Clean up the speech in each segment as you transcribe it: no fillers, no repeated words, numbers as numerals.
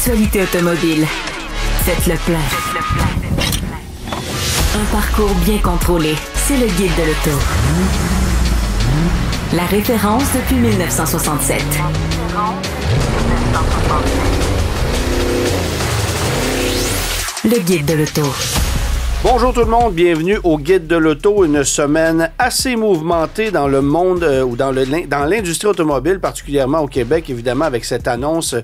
L'actualité automobile. Faites le plein. Un parcours bien contrôlé. C'est le Guide de l'auto. La référence depuis 1967. Le Guide de l'auto. Bonjour tout le monde, bienvenue au Guide de l'auto, une semaine assez mouvementée dans le monde ou dans l'industrie automobile, particulièrement au Québec, évidemment, avec cette annonce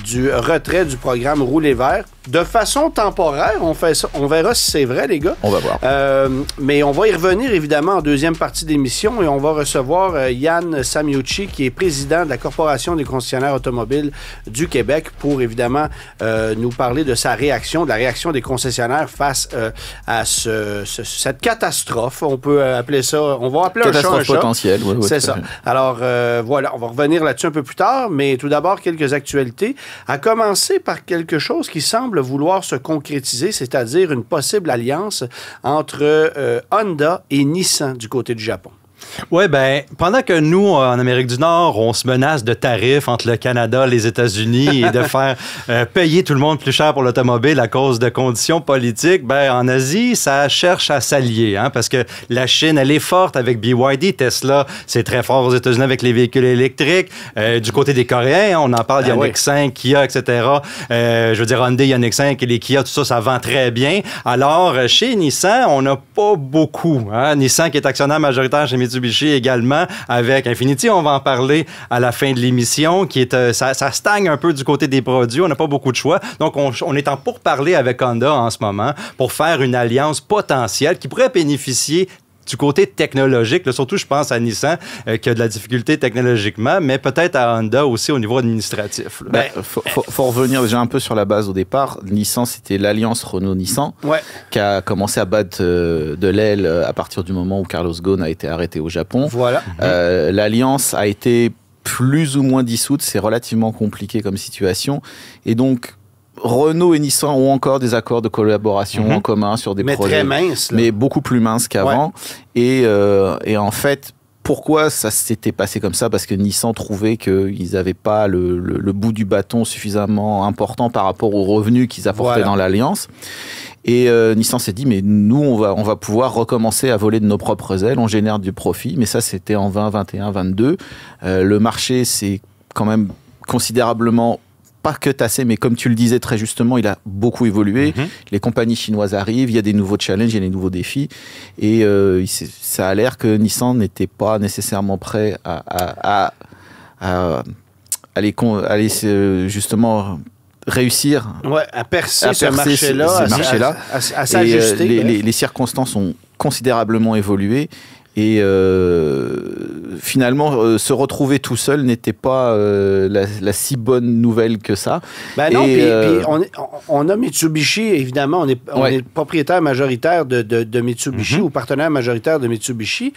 du retrait du programme Rouler vert. De façon temporaire, on fait ça. On verra si c'est vrai, les gars. On va voir. Mais on va y revenir, évidemment, en deuxième partie d'émission et on va recevoir Yann Samiucci, qui est président de la Corporation des concessionnaires automobiles du Québec, pour, évidemment, nous parler de sa réaction, de la réaction des concessionnaires face à cette catastrophe. On peut appeler ça... On va appeler catastrophe un chat potentielle. Oui, c'est ça. Alors, voilà, on va revenir là-dessus un peu plus tard, mais tout d'abord, quelques actualités. À commencer par quelque chose qui semble vouloir se concrétiser, c'est-à-dire une possible alliance entre Honda et Nissan du côté du Japon. Oui, bien, pendant que nous, en Amérique du Nord, on se menace de tarifs entre le Canada et les États-Unis et de faire payer tout le monde plus cher pour l'automobile à cause de conditions politiques, bien, en Asie, ça cherche à s'allier, hein, parce que la Chine, elle est forte avec BYD, Tesla, c'est très fort aux États-Unis avec les véhicules électriques. Du côté des Coréens, on en parle, Ioniq 5, Kia, etc. Je veux dire, Hyundai, Ioniq 5 et les Kia, tout ça, ça vend très bien. Alors, chez Nissan, on n'a pas beaucoup. Hein? Nissan qui est actionnaire majoritaire chez Mitsubishi également, avec Infiniti, on va en parler à la fin de l'émission, qui est ça stagne un peu du côté des produits, on n'a pas beaucoup de choix. Donc, on est en pourparlers avec Honda en ce moment pour faire une alliance potentielle qui pourrait bénéficier du côté technologique, là, surtout je pense à Nissan qui a de la difficulté technologiquement, mais peut-être à Honda aussi au niveau administratif. Ben, faut revenir déjà un peu sur la base au départ. Nissan, c'était l'alliance Renault-Nissan qui a commencé à battre de l'aile à partir du moment où Carlos Ghosn a été arrêté au Japon. Voilà. L'alliance a été plus ou moins dissoute, c'est relativement compliqué comme situation. Et donc, Renault et Nissan ont encore des accords de collaboration en commun sur des projets, très minces, là. Mais beaucoup plus minces qu'avant. Et en fait, pourquoi ça s'était passé comme ça? Parce que Nissan trouvait qu'ils n'avaient pas le bout du bâton suffisamment important par rapport aux revenus qu'ils apportaient dans l'alliance. Et Nissan s'est dit, mais nous, on va pouvoir recommencer à voler de nos propres ailes, on génère du profit. Mais ça, c'était en 20, 21, 22. Le marché, c'est quand même considérablement pas que tassé, mais comme tu le disais très justement, il a beaucoup évolué. Les compagnies chinoises arrivent, il y a des nouveaux challenges, il y a des nouveaux défis. Et ça a l'air que Nissan n'était pas nécessairement prêt à aller justement réussir à percer ce marché-là, à s'ajuster. Les circonstances ont considérablement évolué. Et finalement, se retrouver tout seul n'était pas la si bonne nouvelle que ça. Ben non, puis on a Mitsubishi, évidemment, on est propriétaire majoritaire de Mitsubishi ou partenaire majoritaire de Mitsubishi,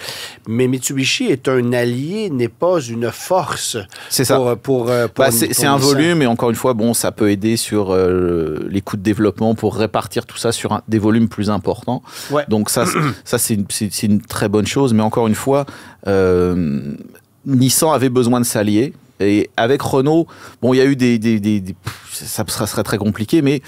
mais Mitsubishi est un allié, n'est pas une force. C'est ça. C'est un volume, et encore une fois, bon, ça peut aider sur les coûts de développement pour répartir tout ça sur des volumes plus importants. Donc ça c'est une très bonne chose. Mais encore une fois, Nissan avait besoin de s'allier. Et avec Renault, bon, il y a eu ça serait très compliqué, mais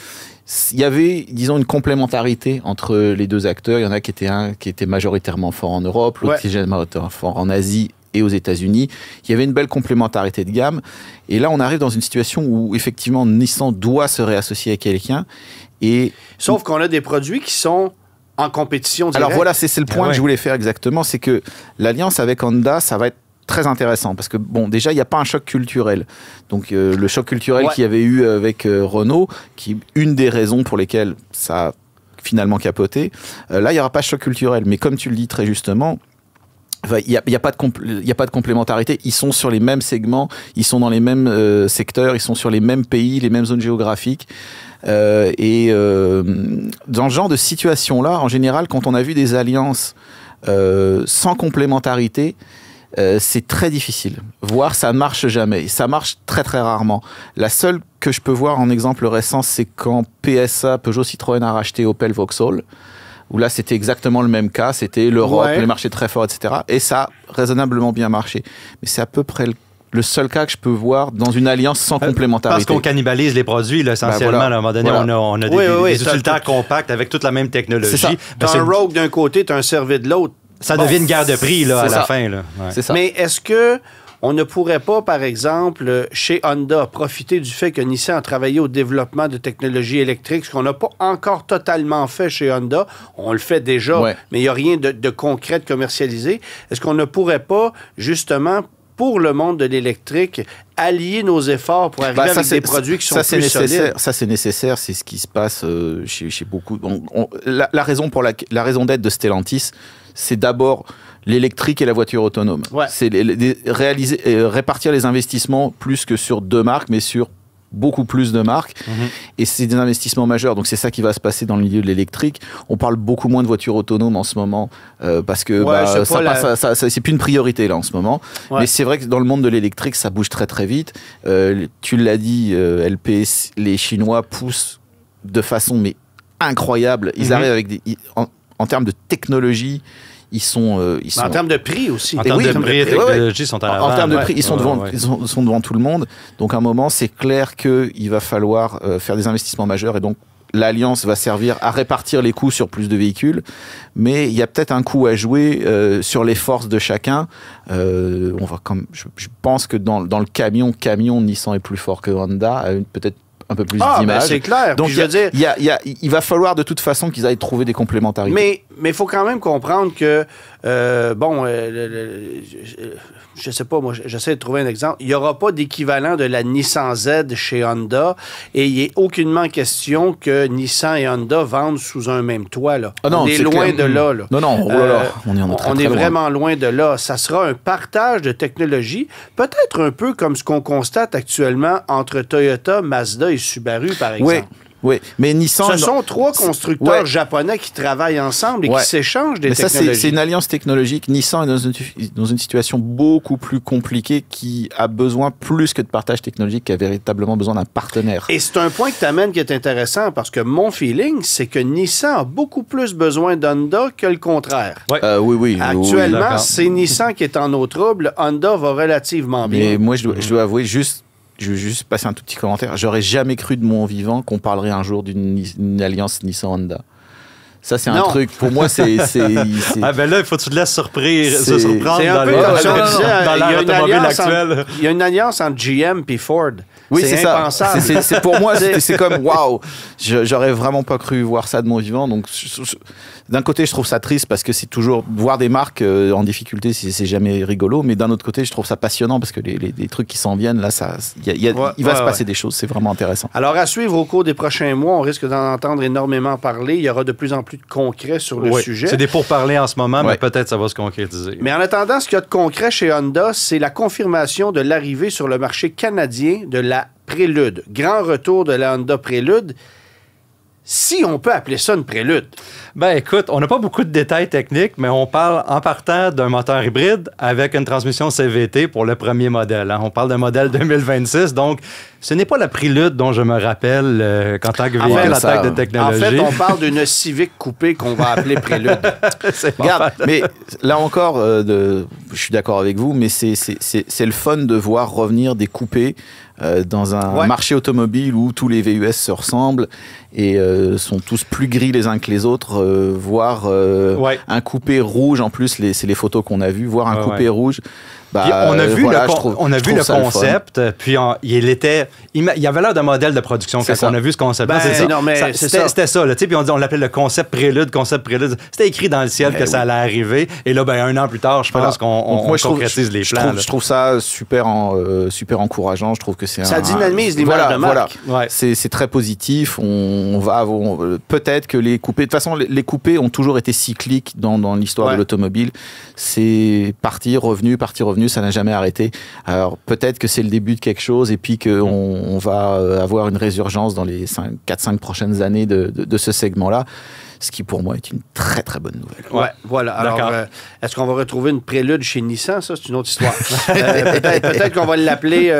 il y avait, disons, une complémentarité entre les deux acteurs. Il y en a qui était majoritairement fort en Europe, l'autre qui était majoritairement fort en Asie et aux États-Unis. Il y avait une belle complémentarité de gamme. Et là, on arrive dans une situation où, effectivement, Nissan doit se réassocier avec quelqu'un. Sauf qu'on a des produits qui sont en compétition directe. Alors voilà, c'est le point que je voulais faire exactement, c'est que l'alliance avec Honda, ça va être très intéressant, parce que bon, déjà, il n'y a pas un choc culturel. Donc le choc culturel qu'il y avait eu avec Renault, qui est une des raisons pour lesquelles ça a finalement capoté, là, il n'y aura pas de choc culturel. Mais comme tu le dis très justement, il n'y a pas de complémentarité. Ils sont sur les mêmes segments, ils sont dans les mêmes secteurs, ils sont sur les mêmes pays, les mêmes zones géographiques. Dans ce genre de situation-là, en général, quand on a vu des alliances sans complémentarité, c'est très difficile. Voire ça ne marche jamais. Ça marche très très rarement. La seule que je peux voir en exemple récent, c'est quand PSA, Peugeot Citroën, a racheté Opel Vauxhall, où là c'était exactement le même cas. C'était l'Europe, les marchés très forts, etc. Et ça a raisonnablement bien marché. Mais c'est à peu près le seul cas que je peux voir dans une alliance sans complémentarité. Parce qu'on cannibalise les produits, là, essentiellement. voilà. À un moment donné, on a des utilitaires compacts avec toute la même technologie. T'as un Rogue d'un côté, t'as un Cervé de l'autre. Ça devient une guerre de prix là, à la fin. Là. Ouais. C'est ça. Mais est-ce que on ne pourrait pas, par exemple, chez Honda, profiter du fait que Nissan a travaillé au développement de technologies électriques, ce qu'on n'a pas encore totalement fait chez Honda. On le fait déjà, mais il n'y a rien de concret, de commercialisé. Est-ce qu'on ne pourrait pas, justement, pour le monde de l'électrique, allier nos efforts pour arriver avec des produits qui sont plus solides? Ça, c'est nécessaire. C'est ce qui se passe chez beaucoup. La raison d'être de Stellantis, c'est d'abord l'électrique et la voiture autonome. Ouais. C'est répartir les investissements plus que sur 2 marques, mais sur beaucoup plus de marques. Et c'est des investissements majeurs. Donc, c'est ça qui va se passer dans le milieu de l'électrique. On parle beaucoup moins de voitures autonomes en ce moment parce que c'est plus une priorité là en ce moment. Ouais. Mais c'est vrai que dans le monde de l'électrique, ça bouge très très vite. Tu l'as dit, LPS, les Chinois poussent de façon incroyable. Ils arrivent avec en termes de technologie. Ils sont en termes de prix aussi. En termes de prix et technologie, sont en avant. En termes de prix, ils sont devant tout le monde. Donc, à un moment, c'est clair qu'il va falloir faire des investissements majeurs. Et donc, l'Alliance va servir à répartir les coûts sur plus de véhicules. Mais il y a peut-être un coup à jouer sur les forces de chacun. Je pense que dans le camion, Nissan est plus fort que Honda. Peut-être un peu plus d'image. Ben c'est clair. Donc, il va falloir de toute façon qu'ils aillent trouver des complémentarités. Mais il faut quand même comprendre que, je sais pas, moi, j'essaie de trouver un exemple. Il n'y aura pas d'équivalent de la Nissan Z chez Honda et il n'est aucunement question que Nissan et Honda vendent sous un même toit. Là. Ah non, on est loin de là. Non, on est vraiment loin de là. Ça sera un partage de technologie, peut-être un peu comme ce qu'on constate actuellement entre Toyota, Mazda et Subaru, par exemple. Oui, mais Nissan... Ce sont 3 constructeurs japonais qui travaillent ensemble et qui s'échangent des technologies. Ça, c'est une alliance technologique. Nissan est dans une situation beaucoup plus compliquée qui a besoin, plus que de partage technologique, qui a véritablement besoin d'un partenaire. Et c'est un point que tu amènes qui est intéressant parce que mon feeling, c'est que Nissan a beaucoup plus besoin d'Honda que le contraire. Oui. Actuellement, c'est Nissan qui est en eau trouble. Honda va relativement bien. Mais moi, je dois avouer je vais juste passer un tout petit commentaire. J'aurais jamais cru de mon vivant qu'on parlerait un jour d'une alliance Nissan-Honda. Ça, c'est un truc, pour moi, c'est... Ah ben là, il faut que tu te laisses surprendre dans l'ère automobile actuelle. Il y a une alliance entre GM et Ford. Oui, c'est impensable. Ça. C'est pour moi, c'est comme, waouh, j'aurais vraiment pas cru voir ça de mon vivant. Donc, d'un côté, je trouve ça triste parce que c'est toujours, voir des marques en difficulté, c'est jamais rigolo. Mais d'un autre côté, je trouve ça passionnant parce que les trucs qui s'en viennent, là, il va se passer des choses. C'est vraiment intéressant. Alors, à suivre au cours des prochains mois, on risque d'en entendre énormément parler. Il y aura de plus en plus de concret sur le sujet. C'est des pourparlers en ce moment, mais peut-être ça va se concrétiser. Mais en attendant, ce qu'il y a de concret chez Honda, c'est la confirmation de l'arrivée sur le marché canadien de la Prélude. Grand retour de la Honda Prélude. Si on peut appeler ça une Prélude. Ben écoute, on n'a pas beaucoup de détails techniques, mais on parle en partant d'un moteur hybride avec une transmission CVT pour le premier modèle. On parle d'un modèle 2026, donc ce n'est pas la Prélude dont je me rappelle qu'en tant que véhicule en tant que de technologie. En fait, on parle d'une Civic coupée qu'on va appeler Prélude. Regarde, mais là encore, je suis d'accord avec vous, mais c'est le fun de voir revenir des coupés dans un marché automobile où tous les VUS se ressemblent et sont tous plus gris les uns que les autres, voir un coupé rouge, en plus, c'est les photos qu'on a vues, voir un coupé rouge. On a vu le concept, puis il y avait l'air d'un modèle de production quand on a vu ce concept. C'était ça, là, puis on l'appelait le concept Prélude. C'était écrit dans le ciel que ça allait arriver, et là, 1 an plus tard, je pense qu'on concrétise les plans. Je trouve ça super encourageant. Je trouve que ça dynamise l'image de marque. C'est très positif. Peut-être que les coupés... De toute façon, les coupés ont toujours été cycliques dans l'histoire de l'automobile. C'est parti, revenu, ça n'a jamais arrêté. Alors, peut-être que c'est le début de quelque chose et puis qu'on va avoir une résurgence dans les 4-5 prochaines années de ce segment-là. ce qui pour moi est une très très bonne nouvelle. Ouais, voilà. Alors, est-ce qu'on va retrouver une prélude chez Nissan? Ça, c'est une autre histoire. Peut-être qu'on va l'appeler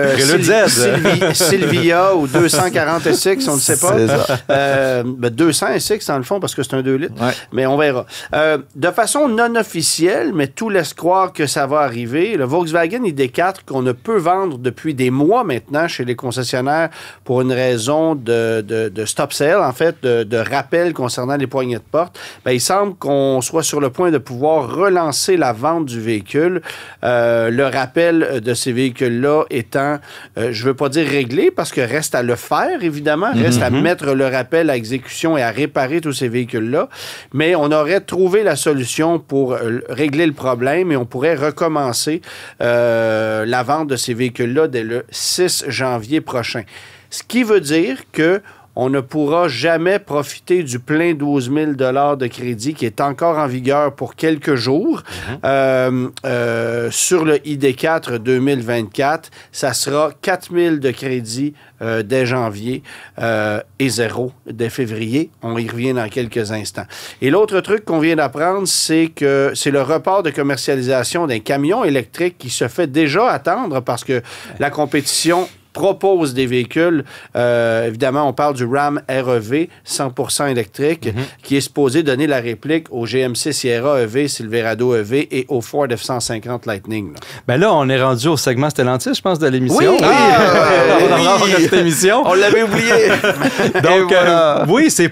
Silvia ou 240 SX, on ne sait pas. C'est ça. 200 SX, dans le fond, parce que c'est un 2 litres. Ouais. Mais on verra. De façon non officielle, mais tout laisse croire que ça va arriver, le Volkswagen ID4 qu'on ne peut vendre depuis des mois maintenant chez les concessionnaires pour une raison de stop sale, en fait, de rappel concernant les poignées de porte, bien, il semble qu'on soit sur le point de pouvoir relancer la vente du véhicule. Le rappel de ces véhicules-là étant, je ne veux pas dire réglé, parce que reste à le faire, évidemment, reste à mettre le rappel à exécution et à réparer tous ces véhicules-là, mais on aurait trouvé la solution pour régler le problème et on pourrait recommencer la vente de ces véhicules-là dès le 6 janvier prochain. Ce qui veut dire que on ne pourra jamais profiter du plein 12 000 $ de crédit qui est encore en vigueur pour quelques jours. Sur le ID4 2024, ça sera 4 000 de crédit dès janvier et 0 dès février. On y revient dans quelques instants. Et l'autre truc qu'on vient d'apprendre, c'est que c'est le report de commercialisation d'un camion électrique qui se fait déjà attendre parce que la compétition propose des véhicules. Évidemment, on parle du Ram REV 100% électrique qui est supposé donner la réplique au GMC Sierra EV, Silverado EV et au Ford F-150 Lightning. Ben là, on est rendu au segment Stellantis, je pense, de l'émission. Oui, cette émission. On l'avait oublié. Donc, oui, c'est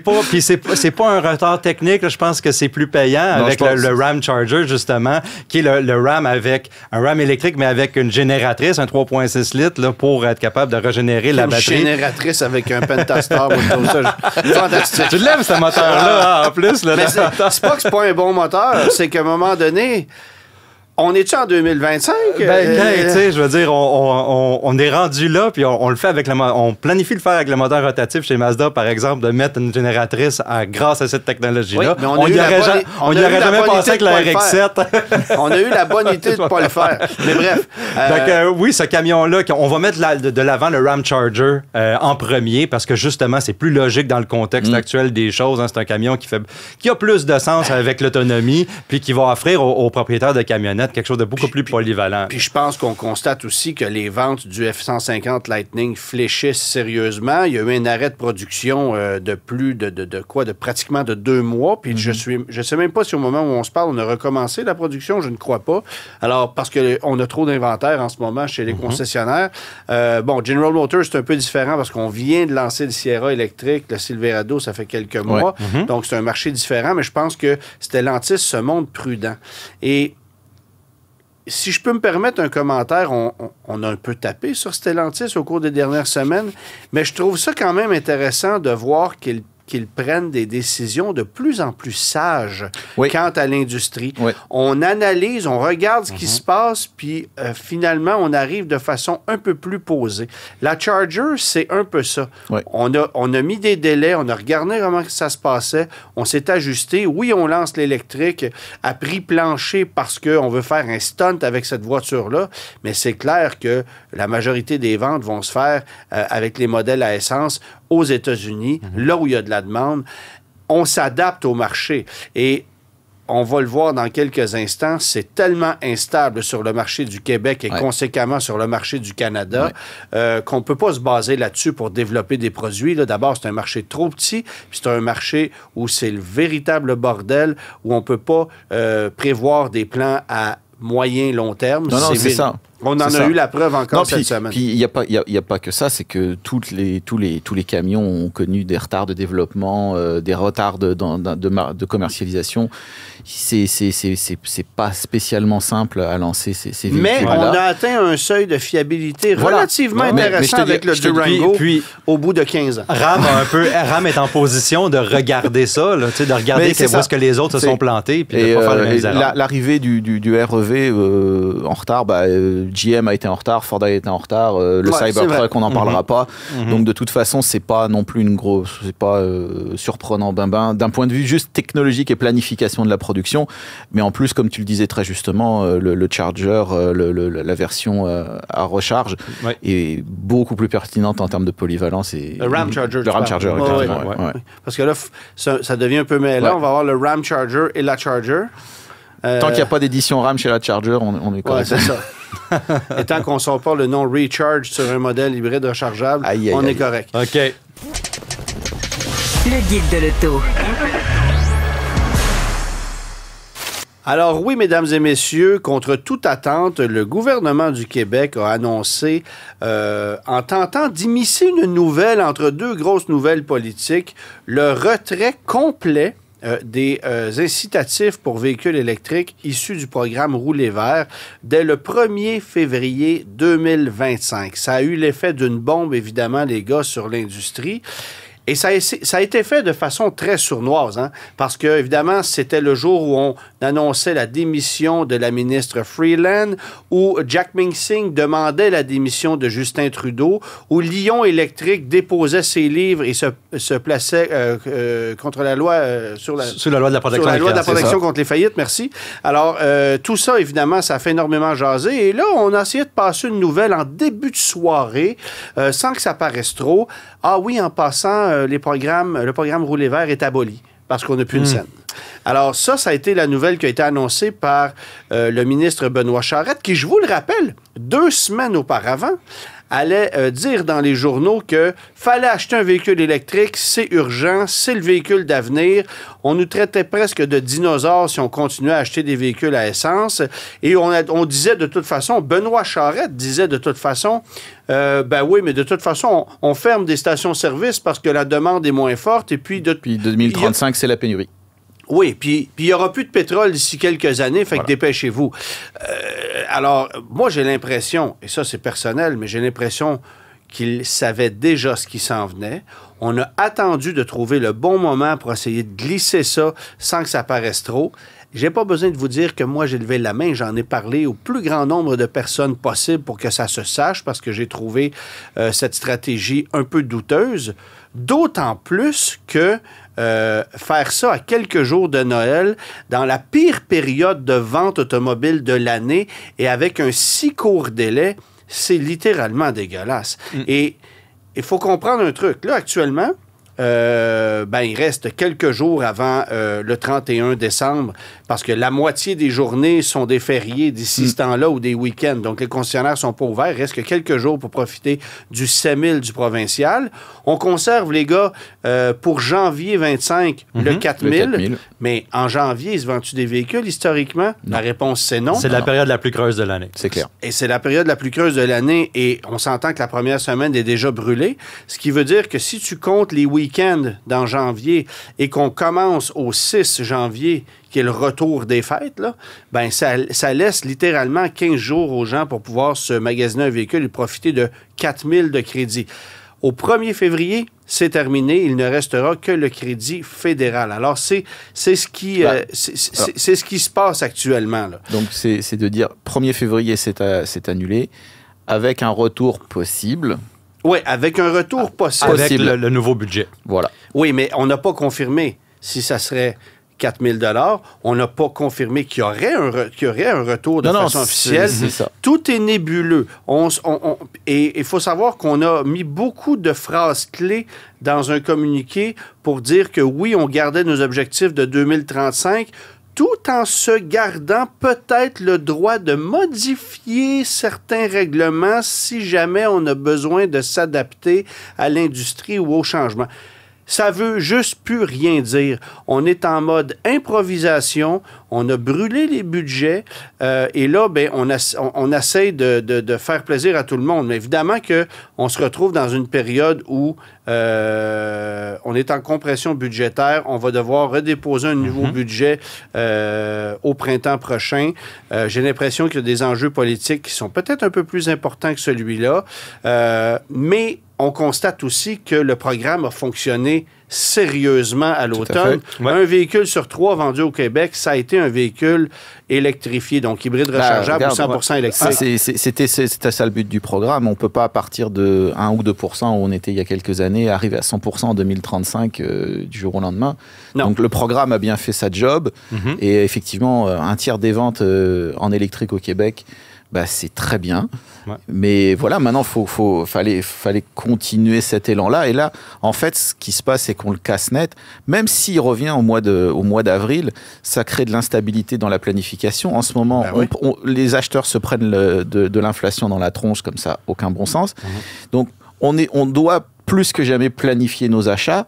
pas un retard technique. Là, je pense que c'est plus payant avec le Ram Charger, justement, qui est le Ram avec un Ram électrique, mais avec une génératrice, un 3,6 litres, là, pour être capable de régénérer la batterie. Une génératrice avec un Pentastar ou tout ça. Fantastique. Tu lèves ce moteur-là, en plus. Là, mais c'est pas que c'est pas un bon moteur, c'est qu'à un moment donné, on est-tu en 2025? Tu sais, je veux dire, on est rendu là, puis on le fait avec on planifie le faire avec le moteur rotatif chez Mazda, par exemple, de mettre une génératrice grâce à cette technologie-là. Oui, on n'y aurait jamais pensé avec la RX-7. On a eu la bonne idée de ne pas le faire. Mais bref. Donc, oui, ce camion-là, on va mettre de l'avant le Ram Charger en premier, parce que justement, c'est plus logique dans le contexte actuel des choses. Hein. C'est un camion qui a plus de sens avec l'autonomie, puis qui va offrir aux propriétaires de camionnettes quelque chose de beaucoup plus polyvalent. Puis je pense qu'on constate aussi que les ventes du F-150 Lightning fléchissent sérieusement. Il y a eu un arrêt de production de pratiquement de 2 mois. Puis je sais même pas si au moment où on se parle, on a recommencé la production. Je ne crois pas. Alors, parce qu'on a trop d'inventaire en ce moment chez les concessionnaires. General Motors, c'est un peu différent parce qu'on vient de lancer le Sierra électrique, le Silverado, ça fait quelques mois. Donc, c'est un marché différent. Mais je pense que Stellantis se montre prudent. Et si je peux me permettre un commentaire, on a un peu tapé sur Stellantis au cours des dernières semaines, mais je trouve ça quand même intéressant de voir qu'ils prennent des décisions de plus en plus sages quant à l'industrie. Oui. On analyse, on regarde ce qui se passe, puis finalement, on arrive de façon un peu plus posée. La Charger, c'est un peu ça. Oui. On a mis des délais, on a regardé comment ça se passait, on s'est ajusté. Oui, on lance l'électrique à prix plancher parce qu'on veut faire un stunt avec cette voiture-là, mais c'est clair que la majorité des ventes vont se faire avec les modèles à essence aux États-Unis, là où il y a de la demande. On s'adapte au marché. Et on va le voir dans quelques instants, c'est tellement instable sur le marché du Québec et conséquemment sur le marché du Canada qu'on ne peut pas se baser là-dessus pour développer des produits. Là, d'abord, c'est un marché trop petit, puis c'est un marché où c'est le véritable bordel, où on ne peut pas prévoir des plans à moyen, long terme. Non, c'est ça. On en a eu la preuve encore cette semaine. Puis il n'y a pas que ça, c'est que tous les camions ont connu des retards de développement, des retards de commercialisation. C'est pas spécialement simple à lancer ces véhicules. Mais on a atteint un seuil de fiabilité relativement intéressant avec le Durango au bout de 15 ans. Ram est en position de regarder ça, là, de regarder où est-ce que les autres se sont plantés puis de ne pas faire la même erreur. L'arrivée du REV en retard, GM a été en retard, Ford a été en retard, le Cybertruck, on n'en parlera pas. Donc de toute façon, c'est pas non plus c'est pas surprenant d'un point de vue juste technologique et planification de la production. Mais en plus, comme tu le disais très justement, le Charger, la version à recharge est beaucoup plus pertinente en termes de polyvalence. Et le Ram Charger. Le Ram Charger, ouais. Parce que là, ça devient un peu mêlant. On va avoir le Ram Charger et la Charger. Tant qu'il n'y a pas d'édition RAM chez la Charger, on est correct. Ouais, c'est ça. Et tant qu'on ne sort pas le nom Recharge sur un modèle hybride rechargeable, on est correct. OK. Le guide de l'auto. Alors oui, mesdames et messieurs, contre toute attente, le gouvernement du Québec a annoncé, en tentant d'immiscer une nouvelle entre deux grosses nouvelles politiques, le retrait complet des incitatifs pour véhicules électriques issus du programme Rouler vert dès le 1er février 2025. Ça a eu l'effet d'une bombe, évidemment, les gars, sur l'industrie. Et ça a été fait de façon très sournoise, hein, parce que, évidemment, c'était le jour où on annonçait la démission de la ministre Freeland, où Jack Mingsing demandait la démission de Justin Trudeau, où Lion Électrique déposait ses livres et se plaçait contre la loi sur la loi de la protection, contre les faillites, merci. Alors, tout ça, évidemment, ça a fait énormément jaser. Et là, on a essayé de passer une nouvelle en début de soirée, sans que ça paraisse trop. Ah oui, en passant, le programme Rouler vert est aboli parce qu'on n'a plus une scène. Alors ça a été la nouvelle qui a été annoncée par le ministre Benoît Charette, qui, je vous le rappelle, 2 semaines auparavant, allait dire dans les journaux que fallait acheter un véhicule électrique, c'est urgent, c'est le véhicule d'avenir. On nous traitait presque de dinosaures si on continuait à acheter des véhicules à essence. Et on disait de toute façon, Benoît Charette disait de toute façon, ben oui, mais de toute façon, on ferme des stations-service parce que la demande est moins forte. Et puis, puis 2035, c'est la pénurie. Oui, puis il n'y aura plus de pétrole d'ici quelques années, fait que dépêchez-vous. Alors, moi, j'ai l'impression, et ça, c'est personnel, mais j'ai l'impression qu'il savait déjà ce qui s'en venait. On a attendu de trouver le bon moment pour essayer de glisser ça sans que ça paraisse trop. J'ai pas besoin de vous dire que moi, j'ai levé la main. J'en ai parlé au plus grand nombre de personnes possible pour que ça se sache, parce que j'ai trouvé cette stratégie un peu douteuse. D'autant plus que faire ça à quelques jours de Noël, dans la pire période de vente automobile de l'année et avec un si court délai, c'est littéralement dégueulasse. Et il faut comprendre un truc. Là, actuellement, il reste quelques jours avant le 31 décembre, parce que la moitié des journées sont des fériés d'ici ce temps-là ou des week-ends. Donc, les concessionnaires ne sont pas ouverts. Il reste que quelques jours pour profiter du 7000 du provincial. On conserve, les gars, pour janvier 25, le 4000. Mais en janvier, il se vend-tu des véhicules, historiquement? Non. La réponse, c'est non. C'est la période la plus creuse de l'année. C'est clair. Et c'est la période la plus creuse de l'année. Et on s'entend que la première semaine est déjà brûlée. Ce qui veut dire que si tu comptes les week-end dans janvier et qu'on commence au 6 janvier, qui est le retour des fêtes, là, ben ça laisse littéralement 15 jours aux gens pour pouvoir se magasiner un véhicule et profiter de 4000 de crédit. Au 1er février, c'est terminé. Il ne restera que le crédit fédéral. Alors, c'est ce qui se passe actuellement, là. Donc, c'est de dire 1er février, c'est annulé, avec un retour possible. Oui, avec un retour possible. Avec le nouveau budget. Voilà. Oui, mais on n'a pas confirmé si ça serait 4000 $. On n'a pas confirmé qu'il y aurait un retour de façon officielle. C'est ça. Tout est nébuleux. Et il faut savoir qu'on a mis beaucoup de phrases clés dans un communiqué pour dire que oui, on gardait nos objectifs de 2035, tout en se gardant peut-être le droit de modifier certains règlements si jamais on a besoin de s'adapter à l'industrie ou au changement. Ça veut juste plus rien dire. On est en mode improvisation, on a brûlé les budgets et là, ben, on essaie de faire plaisir à tout le monde. Mais évidemment qu'on se retrouve dans une période où on est en compression budgétaire. On va devoir redéposer un nouveau budget au printemps prochain. J'ai l'impression qu'il y a des enjeux politiques qui sont peut-être un peu plus importants que celui-là. Mais on constate aussi que le programme a fonctionné sérieusement à l'automne. Ouais. Un véhicule sur 3 vendu au Québec, ça a été un véhicule électrifié, donc hybride rechargeable ou 100% électrique. C'était ça le but du programme. On ne peut pas, à partir de 1 ou 2% où on était il y a quelques années, arriver à 100% en 2035 du jour au lendemain. Non. Donc le programme a bien fait sa job. Et effectivement, un tiers des ventes en électrique au Québec, c'est très bien. Ouais. Mais voilà, maintenant, fallait continuer cet élan-là. Et là, en fait, ce qui se passe, c'est qu'on le casse net. Même s'il revient au mois d'avril, ça crée de l'instabilité dans la planification. En ce moment, les acheteurs se prennent de l'inflation dans la tronche, comme ça, aucun bon sens. Donc, on doit plus que jamais planifier nos achats.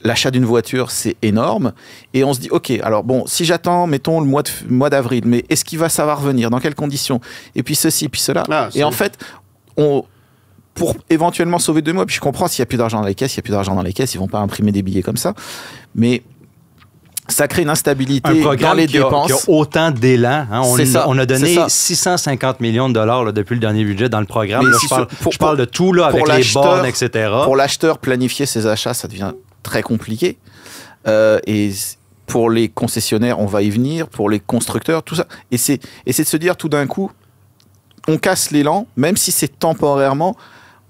L'achat d'une voiture, c'est énorme. Et on se dit, OK, alors bon, si j'attends, mettons, le mois d'avril, mais est-ce qu'il va savoir venir? Dans quelles conditions? Et puis ceci, puis cela. Et en fait, pour éventuellement sauver 2 mois, puis je comprends, s'il n'y a plus d'argent dans les caisses, ils ne vont pas imprimer des billets comme ça. Mais ça crée une instabilité dans les dépenses. Qui a autant d'élan. Hein. On a donné 650 millions de dollars là, depuis le dernier budget dans le programme. Là, je parle de tout, là, avec les bornes, etc. Pour l'acheteur, planifier ses achats, ça devient très compliqué. Et pour les concessionnaires, on va y venir. Pour les constructeurs, tout ça. Et c'est de se dire tout d'un coup, on casse l'élan, même si c'est temporairement,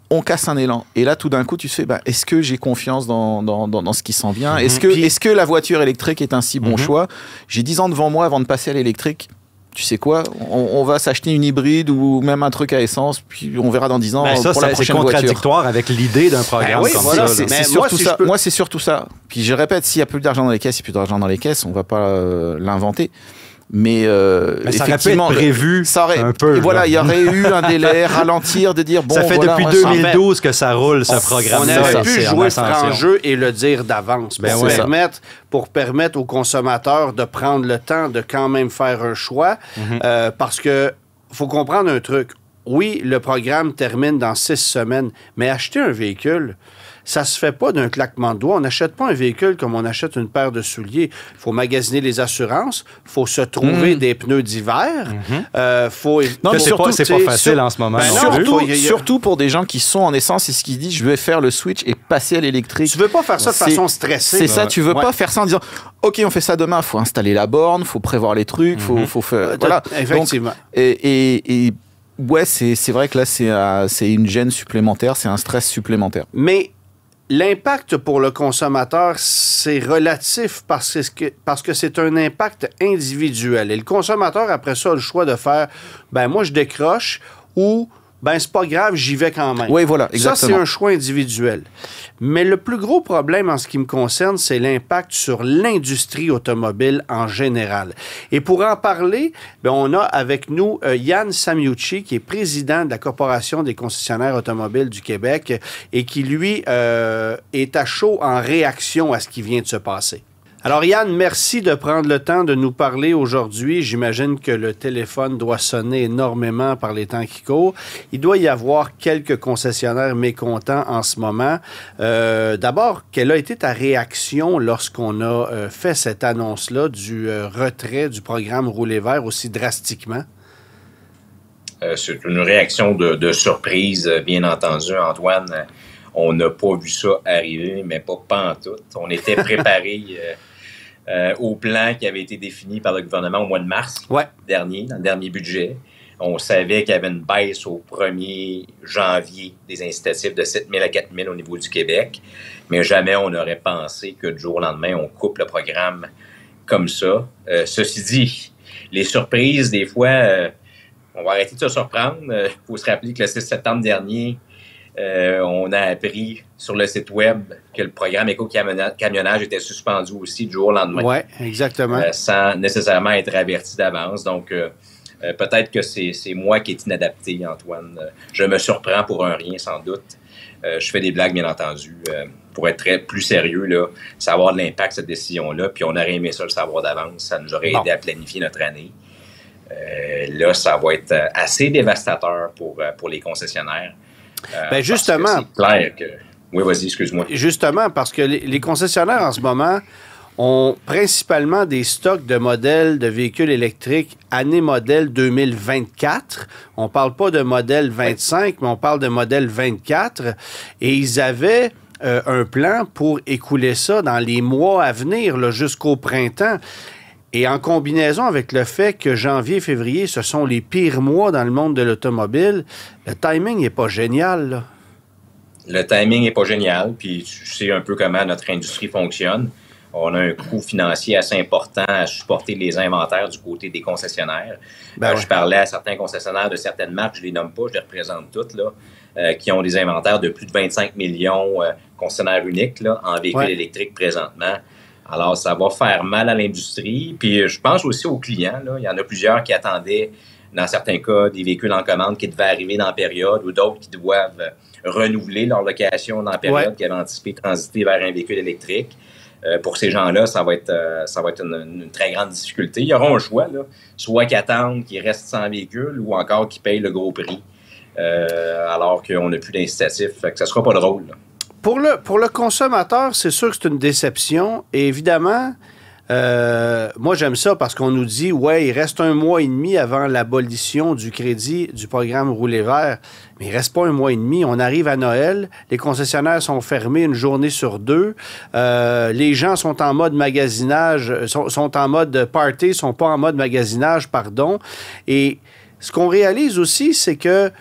on casse un élan. Et là, tout d'un coup, tu te fais, est-ce que j'ai confiance dans ce qui s'en vient? Est-ce que la voiture électrique est un si bon choix? J'ai 10 ans devant moi avant de passer à l'électrique. Tu sais quoi, on va s'acheter une hybride ou même un truc à essence, puis on verra dans 10 ans pour la prochaine voiture. C'est contradictoire avec l'idée d'un programme comme ça. C'est surtout ça. Moi, c'est surtout ça. Puis je répète, s'il n'y a plus d'argent dans les caisses, on ne va pas l'inventer. Mais ça aurait pu être prévu un peu. Et voilà, il y aurait eu un délai, ralentir, de dire, bon, ça fait depuis 2012 que ça roule, ce programme. On aurait pu jouer franc jeu et le dire d'avance pour permettre aux consommateurs de prendre le temps de quand même faire un choix. Parce que faut comprendre un truc. Oui, le programme termine dans 6 semaines, mais acheter un véhicule, ça se fait pas d'un claquement de doigts. On n'achète pas un véhicule comme on achète une paire de souliers. Il faut magasiner les assurances. Il faut se trouver des pneus d'hiver. Non, mais surtout, c'est pas facile en ce moment. Surtout pour des gens qui sont en essence et qui disent, je vais faire le switch et passer à l'électrique. Tu veux pas faire ça de façon stressée. C'est ça, tu veux pas faire ça en disant, OK, on fait ça demain. Il faut installer la borne, il faut prévoir les trucs, faut faire... Voilà. Effectivement. Donc, c'est vrai que là, c'est une gêne supplémentaire, c'est un stress supplémentaire. Mais l'impact pour le consommateur, c'est relatif parce que c'est un impact individuel. Et le consommateur, après ça, a le choix de faire, moi, je décroche ou, c'est pas grave, j'y vais quand même. Oui, voilà, exactement. Ça, c'est un choix individuel. Mais le plus gros problème en ce qui me concerne, c'est l'impact sur l'industrie automobile en général. Et pour en parler, on a avec nous Yann Samiucci, qui est président de la Corporation des concessionnaires automobiles du Québec et qui, lui, est à chaud en réaction à ce qui vient de se passer. Alors Yann, merci de prendre le temps de nous parler aujourd'hui. J'imagine que le téléphone doit sonner énormément par les temps qui courent. Il doit y avoir quelques concessionnaires mécontents en ce moment. D'abord, quelle a été ta réaction lorsqu'on a fait cette annonce-là du retrait du programme Rouler vert aussi drastiquement? C'est une réaction de surprise, bien entendu, Antoine. On n'a pas vu ça arriver, mais pas pantoute. On était préparés au plan qui avait été défini par le gouvernement au mois de mars dernier, dans le dernier budget. On savait qu'il y avait une baisse au 1er janvier des incitatifs de 7 000 à 4 000 au niveau du Québec, mais jamais on n'aurait pensé que du jour au lendemain, on coupe le programme comme ça. Ceci dit, les surprises, des fois, on va arrêter de se surprendre. Il faut se rappeler que le 6 septembre dernier, on a appris sur le site web que le programme éco-camionnage était suspendu aussi du jour au lendemain. Oui, exactement. Sans nécessairement être averti d'avance. Donc, peut-être que c'est moi qui est inadapté, Antoine. Je me surprends pour un rien, sans doute. Je fais des blagues, bien entendu. Pour être plus sérieux, là, savoir de l'impact de cette décision-là, puis on aurait aimé ça le savoir d'avance. Ça nous aurait aidé à planifier notre année. Là, ça va être assez dévastateur pour les concessionnaires. Justement. C'est clair que... Oui, vas-y, excuse-moi. Justement, parce que les concessionnaires en ce moment ont principalement des stocks de modèles de véhicules électriques année modèle 2024. On ne parle pas de modèle 25, mais on parle de modèle 24. Et ils avaient un plan pour écouler ça dans les mois à venir, là, jusqu'au printemps. Et en combinaison avec le fait que janvier et février, ce sont les pires mois dans le monde de l'automobile, le timing n'est pas génial, là. Le timing n'est pas génial, puis tu sais un peu comment notre industrie fonctionne. On a un coût financier assez important à supporter les inventaires du côté des concessionnaires. Je parlais à certains concessionnaires de certaines marques, je ne les nomme pas, je les représente toutes, là, qui ont des inventaires de plus de 25 millions concessionnaires uniques là, en véhicules électriques présentement. Alors, ça va faire mal à l'industrie. Puis, je pense aussi aux clients. Là. Il y en a plusieurs qui attendaient, dans certains cas, des véhicules en commande qui devaient arriver dans la période ou d'autres qui doivent renouveler leur location dans la période qui avaient anticipé transiter vers un véhicule électrique. Pour ces gens-là, ça va être une très grande difficulté. Ils auront un choix, là, soit qu'ils attendent qu'ils restent sans véhicule ou encore qu'ils payent le gros prix alors qu'on n'a plus d'incitatif. Fait que ça ne sera pas drôle. Là. Pour le consommateur, c'est sûr que c'est une déception. Et évidemment, moi, j'aime ça parce qu'on nous dit, il reste 1 mois et demi avant l'abolition du crédit du programme Rouler vert. Mais il ne reste pas 1 mois et demi. On arrive à Noël. Les concessionnaires sont fermés 1 journée sur 2. Les gens sont en mode magasinage, sont en mode party, sont pas en mode magasinage, pardon. Et ce qu'on réalise aussi, c'est que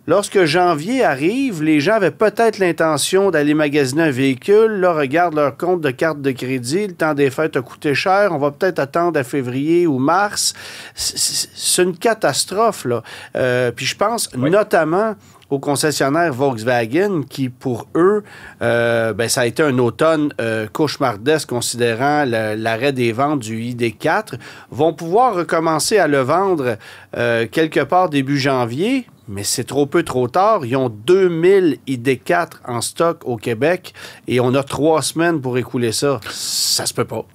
lorsque janvier arrive, les gens avaient peut-être l'intention d'aller magasiner un véhicule. Là, regardent leur compte de carte de crédit. Le temps des fêtes a coûté cher. On va peut-être attendre à février ou mars. C'est une catastrophe, là. Puis je pense notamment aux concessionnaires Volkswagen qui, pour eux, ça a été un automne cauchemardesque considérant l'arrêt des ventes du ID4, vont pouvoir recommencer à le vendre quelque part début janvier, mais c'est trop peu, trop tard. Ils ont 2000 ID4 en stock au Québec et on a 3 semaines pour écouler ça. Ça se peut pas.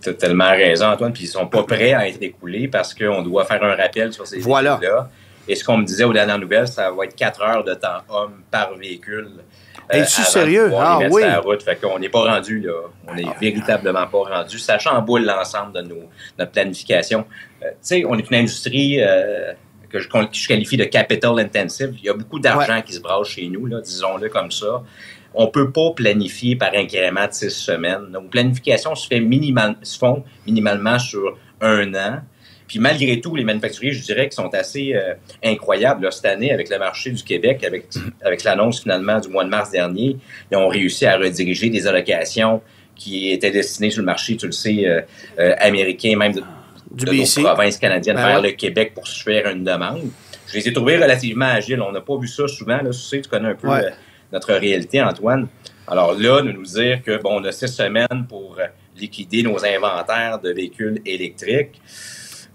Tu as tellement raison, Antoine, puis ils sont pas prêts à être écoulés parce qu'on doit faire un rappel sur ces véhicules-là. Et ce qu'on me disait aux dernières nouvelles, ça va être 4 heures de temps homme par véhicule. Es-tu sérieux? Ah oui. Sur la route. Fait qu'on n'est pas rendu, là. On n'est véritablement pas rendu. Ça chamboule l'ensemble de notre planification. Tu sais, on est une industrie que je qualifie de capital intensive. Il y a beaucoup d'argent qui se brasse chez nous, là, disons-le comme ça. On ne peut pas planifier par incrément de 6 semaines. Nos planifications se font minimalement sur 1 an. Puis malgré tout, les manufacturiers, je dirais, qui sont assez incroyables là, cette année avec le marché du Québec, avec l'annonce finalement du mois de mars dernier, ils ont réussi à rediriger des allocations qui étaient destinées sur le marché, tu le sais, américain, même de d'autres provinces canadiennes vers le Québec pour faire une demande. Je les ai trouvés relativement agiles. On n'a pas vu ça souvent. Là, tu connais un peu notre réalité, Antoine. Alors là, de nous dire que on a 6 semaines pour liquider nos inventaires de véhicules électriques.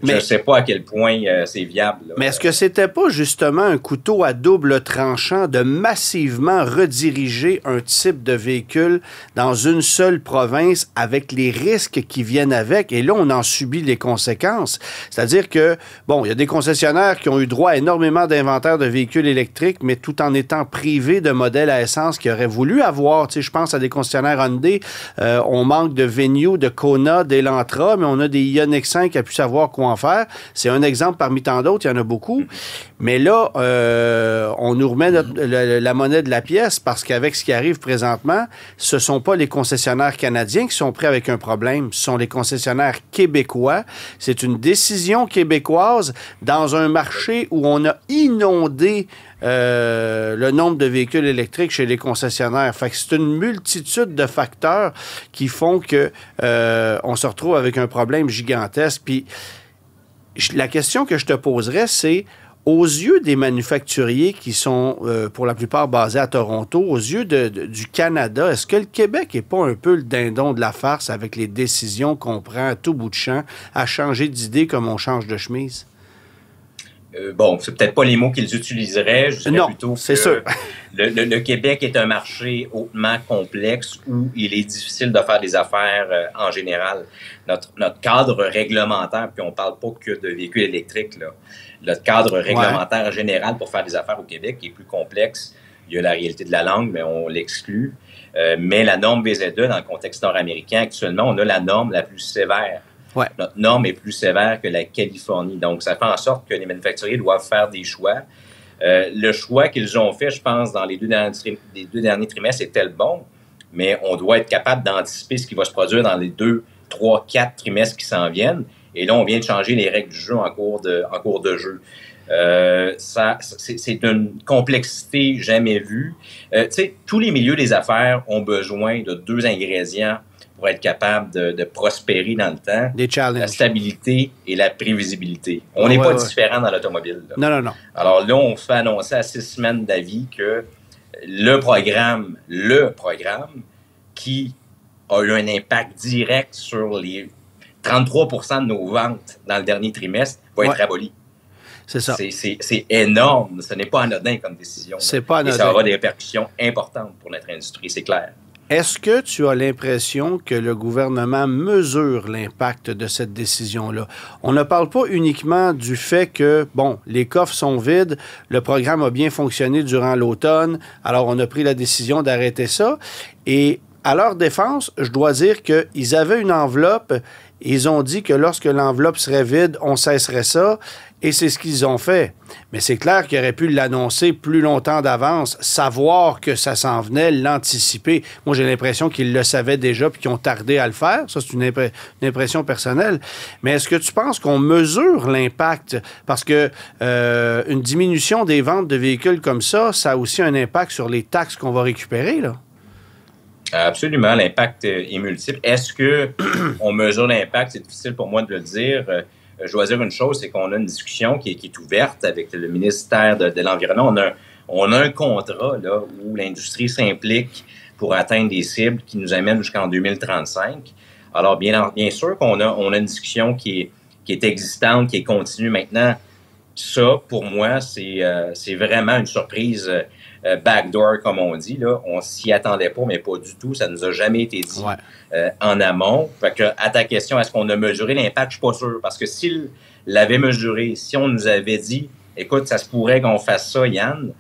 Je ne sais pas à quel point c'est viable. Là. Mais est-ce que c'était pas justement un couteau à double tranchant de massivement rediriger un type de véhicule dans une seule province avec les risques qui viennent avec? Et là, on en subit les conséquences. C'est-à-dire que, il y a des concessionnaires qui ont eu droit à énormément d'inventaires de véhicules électriques, mais tout en étant privés de modèles à essence qu'ils auraient voulu avoir. Tu sais, je pense à des concessionnaires Hyundai. On manque de Venue, de Kona, d'Elantra, mais on a des Ioniq 5 qui a pu savoir quoi en faire. C'est un exemple parmi tant d'autres, il y en a beaucoup. Mais là, on nous remet la monnaie de la pièce parce qu'avec ce qui arrive présentement, ce ne sont pas les concessionnaires canadiens qui sont pris avec un problème, ce sont les concessionnaires québécois. C'est une décision québécoise dans un marché où on a inondé le nombre de véhicules électriques chez les concessionnaires. Fait que c'est une multitude de facteurs qui font que on se retrouve avec un problème gigantesque. Puis la question que je te poserais, c'est, aux yeux des manufacturiers qui sont pour la plupart basés à Toronto, aux yeux du Canada, est-ce que le Québec n'est pas un peu le dindon de la farce avec les décisions qu'on prend à tout bout de champ, à changer d'idée comme on change de chemise? C'est peut-être pas les mots qu'ils utiliseraient. Je dirais plutôt que sûr. Le Québec est un marché hautement complexe où il est difficile de faire des affaires en général. Notre cadre réglementaire, puis on parle pas que de véhicules électriques, là. Notre cadre réglementaire général pour faire des affaires au Québec est plus complexe. Il y a la réalité de la langue, mais on l'exclut. Mais la norme BZE, dans le contexte nord-américain, actuellement, on a la norme la plus sévère. Ouais. Notre norme est plus sévère que la Californie. Donc, ça fait en sorte que les manufacturiers doivent faire des choix. Le choix qu'ils ont fait, je pense, dans les deux derniers trimestres était le bon, mais on doit être capable d'anticiper ce qui va se produire dans les 2, 3, 4 trimestres qui s'en viennent. Et là, on vient de changer les règles du jeu en cours de jeu. C'est une complexité jamais vue. Tu sais, tous les milieux des affaires ont besoin de 2 ingrédients pour être capable de prospérer dans le temps. Des challenges. La stabilité et la prévisibilité. On n'est pas différent dans l'automobile. Non. Alors là, on fait annoncer à 6 semaines d'avis que le programme qui a eu un impact direct sur les 33% de nos ventes dans le dernier trimestre va être aboli. C'est ça. C'est énorme. Ce n'est pas anodin comme décision. C'est pas anodin. Et ça aura des répercussions importantes pour notre industrie, c'est clair. Est-ce que tu as l'impression que le gouvernement mesure l'impact de cette décision-là? On ne parle pas uniquement du fait que, bon, les coffres sont vides, le programme a bien fonctionné durant l'automne, alors on a pris la décision d'arrêter ça. Et à leur défense, je dois dire qu'ils avaient une enveloppe. Ils ont dit que lorsque l'enveloppe serait vide, on cesserait ça. Et c'est ce qu'ils ont fait. Mais c'est clair qu'ils auraient pu l'annoncer plus longtemps d'avance, savoir que ça s'en venait, l'anticiper. Moi, j'ai l'impression qu'ils le savaient déjà puis qu'ils ont tardé à le faire. Ça, c'est une impression personnelle. Mais est-ce que tu penses qu'on mesure l'impact? Parce que une diminution des ventes de véhicules comme ça a aussi un impact sur les taxes qu'on va récupérer, là. Absolument, l'impact est multiple. Est-ce qu'on mesure l'impact? C'est difficile pour moi de le dire. Je dois dire une chose, c'est qu'on a une discussion qui est ouverte avec le ministère de l'Environnement. On a un contrat là, où l'industrie s'implique pour atteindre des cibles qui nous amènent jusqu'en 2035. Alors, bien sûr qu'on a une discussion qui est existante, qui est continue maintenant. Ça, pour moi, c'est vraiment une surprise backdoor, comme on dit. Là. On s'y attendait pas, mais pas du tout. Ça nous a jamais été dit en amont. Fait que, à ta question, est-ce qu'on a mesuré l'impact? Je suis pas sûr. Parce que s'il l'avait mesuré, si on nous avait dit, écoute, ça se pourrait qu'on fasse ça, Yann,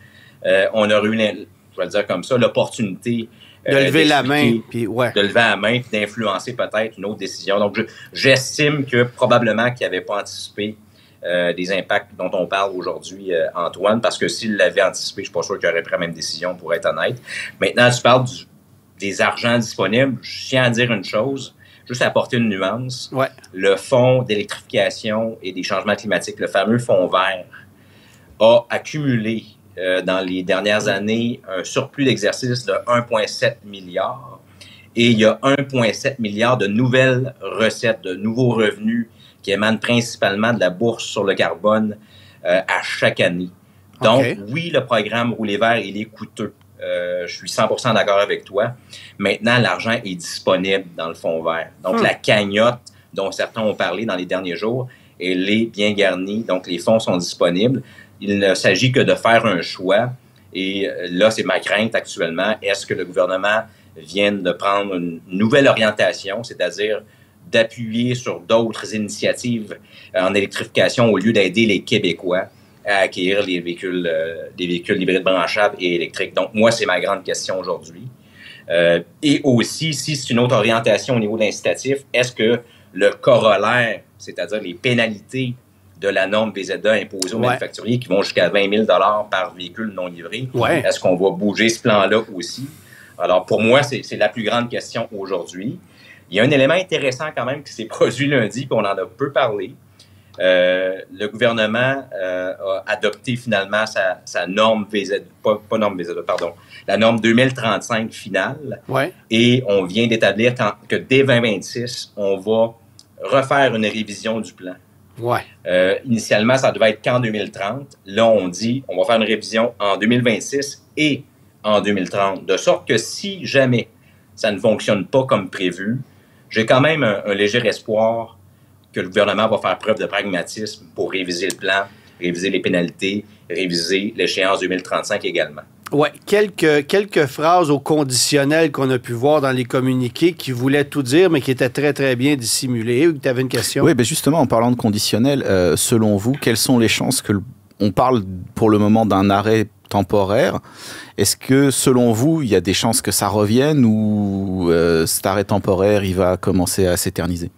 on aurait eu, je vais le dire comme ça, l'opportunité de lever la main. Puis, de lever la main puis d'influencer peut-être une autre décision. Donc, j'estime que probablement qu'il n'avait pas anticipé des impacts dont on parle aujourd'hui, Antoine, parce que s'il l'avait anticipé, je ne suis pas sûr qu'il aurait pris la même décision, pour être honnête. Maintenant, tu parles des argents disponibles. Je tiens à dire une chose, juste à apporter une nuance. Ouais. Le fonds d'électrification et des changements climatiques, le fameux fonds vert, a accumulé dans les dernières années un surplus d'exercice de 1,7 milliard. Et il y a 1,7 milliard de nouvelles recettes, de nouveaux revenus qui émanent principalement de la bourse sur le carbone à chaque année. Donc, oui, le programme Rouler vert, il est coûteux. Je suis 100% d'accord avec toi. Maintenant, l'argent est disponible dans le fonds vert. Donc, la cagnotte dont certains ont parlé dans les derniers jours, elle est bien garnie. Donc, les fonds sont disponibles. Il ne s'agit que de faire un choix. Et là, c'est ma crainte actuellement. Est-ce que le gouvernement vienne de prendre une nouvelle orientation, c'est-à-dire d'appuyer sur d'autres initiatives en électrification au lieu d'aider les Québécois à acquérir des véhicules hybrides branchables et électriques. Donc, moi, c'est ma grande question aujourd'hui. Et aussi, si c'est une autre orientation au niveau de l'incitatif, est-ce que le corollaire, c'est-à-dire les pénalités de la norme VZA imposée aux manufacturiers qui vont jusqu'à 20 000 $ par véhicule non livré, est-ce qu'on va bouger ce plan-là aussi? Alors, pour moi, c'est la plus grande question aujourd'hui. Il y a un élément intéressant quand même qui s'est produit lundi, puis on en a peu parlé. Le gouvernement a adopté finalement sa norme VZ, pas norme VZ, pardon, la norme 2035 finale. Et on vient d'établir que dès 2026, on va refaire une révision du plan. Initialement, ça devait être qu'en 2030. Là, on dit on va faire une révision en 2026 et en 2030. De sorte que si jamais ça ne fonctionne pas comme prévu, j'ai quand même un léger espoir que le gouvernement va faire preuve de pragmatisme pour réviser le plan, réviser les pénalités, réviser l'échéance 2035 également. Oui, quelques phrases au conditionnel qu'on a pu voir dans les communiqués qui voulaient tout dire, mais qui étaient très, très bien dissimulés. Tu avais une question? Oui, bien justement, en parlant de conditionnel, selon vous, quelles sont les chances on parle pour le moment d'un arrêt temporaire. Est-ce que, selon vous, il y a des chances que ça revienne ou cet arrêt temporaire, il va commencer à s'éterniser?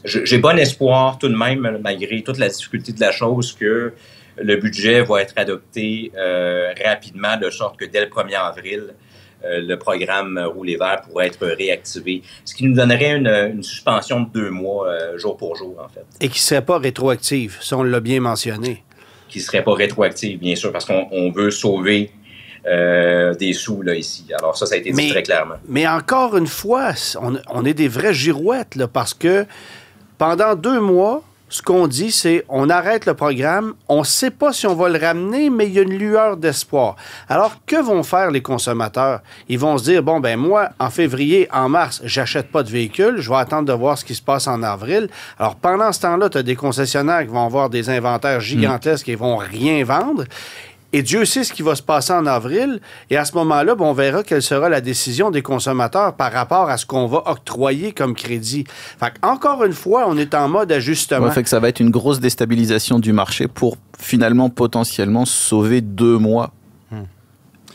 J'ai bon espoir, tout de même, malgré toute la difficulté de la chose, que le budget va être adopté rapidement, de sorte que dès le 1er avril, le programme Rouler vert pourrait être réactivé, ce qui nous donnerait une suspension de 2 mois, jour pour jour, en fait. Et qui ne serait pas rétroactive, ça, on l'a bien mentionné. Qui ne serait pas rétroactive, bien sûr, parce qu'on veut sauver des sous, là, ici. Alors ça a été dit très clairement. Mais encore une fois, on est des vraies girouettes, là, parce que pendant 2 mois, ce qu'on dit, c'est on arrête le programme, on ne sait pas si on va le ramener, mais il y a une lueur d'espoir. Alors, que vont faire les consommateurs? Ils vont se dire, bon, ben moi, en février, en mars, j'achète pas de véhicule, je vais attendre de voir ce qui se passe en avril. Alors, pendant ce temps-là, tu as des concessionnaires qui vont avoir des inventaires gigantesques et vont rien vendre. Et Dieu sait ce qui va se passer en avril. Et à ce moment-là, on verra quelle sera la décision des consommateurs par rapport à ce qu'on va octroyer comme crédit. Fait encore une fois, on est en mode ajustement. Ouais, fait que ça va être une grosse déstabilisation du marché pour finalement potentiellement sauver 2 mois.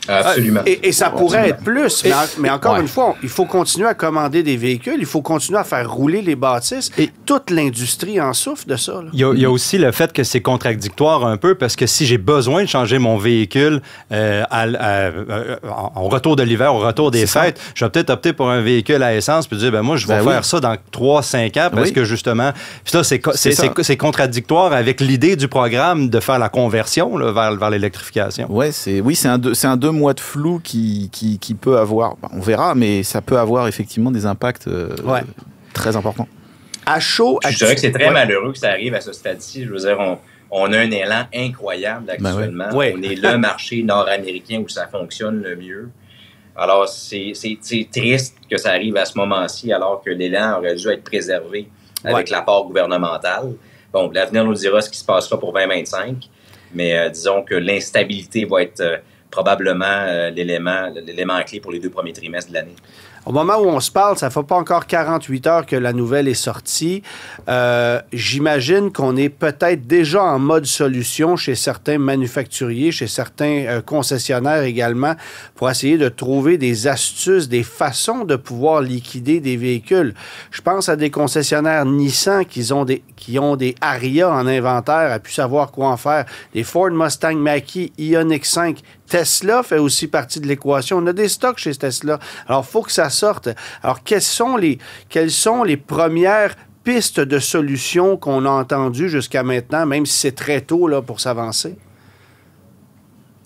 Absolument. Et ça pourrait être plus, mais encore une fois, il faut continuer à commander des véhicules, il faut continuer à faire rouler les bâtisses. Et toute l'industrie en souffre de ça. Il y a aussi le fait que c'est contradictoire un peu, parce que si j'ai besoin de changer mon véhicule au retour de l'hiver, au retour des fêtes, je vais peut-être opter pour un véhicule à essence puis dire, moi, je vais faire ça dans 3-5 ans, parce que justement, ça, c'est contradictoire avec l'idée du programme de faire la conversion là, vers l'électrification. Ouais, c'est un 2 mois de flou qui peut avoir, on verra, mais ça peut avoir effectivement des impacts très importants. À chaud, je dirais que c'est très malheureux que ça arrive à ce stade-ci. Je veux dire, on a un élan incroyable actuellement. On est le marché nord-américain où ça fonctionne le mieux. Alors, c'est triste que ça arrive à ce moment-ci, alors que l'élan aurait dû être préservé avec l'apport gouvernemental. Bon, l'avenir nous dira ce qui se passera pour 2025, mais disons que l'instabilité va être probablement l'élément clé pour les 2 premiers trimestres de l'année. Au moment où on se parle, ça ne fait pas encore 48 heures que la nouvelle est sortie. J'imagine qu'on est peut-être déjà en mode solution chez certains manufacturiers, chez certains concessionnaires également, pour essayer de trouver des astuces, des façons de pouvoir liquider des véhicules. Je pense à des concessionnaires Nissan qui ont des Ariya en inventaire, à pu savoir quoi en faire. Des Ford Mustang Mach-E, Ioniq 5. Tesla fait aussi partie de l'équation. On a des stocks chez Tesla. Alors, il faut que ça sorte. Alors, quelles sont les premières pistes de solutions qu'on a entendues jusqu'à maintenant, même si c'est très tôt là, pour s'avancer?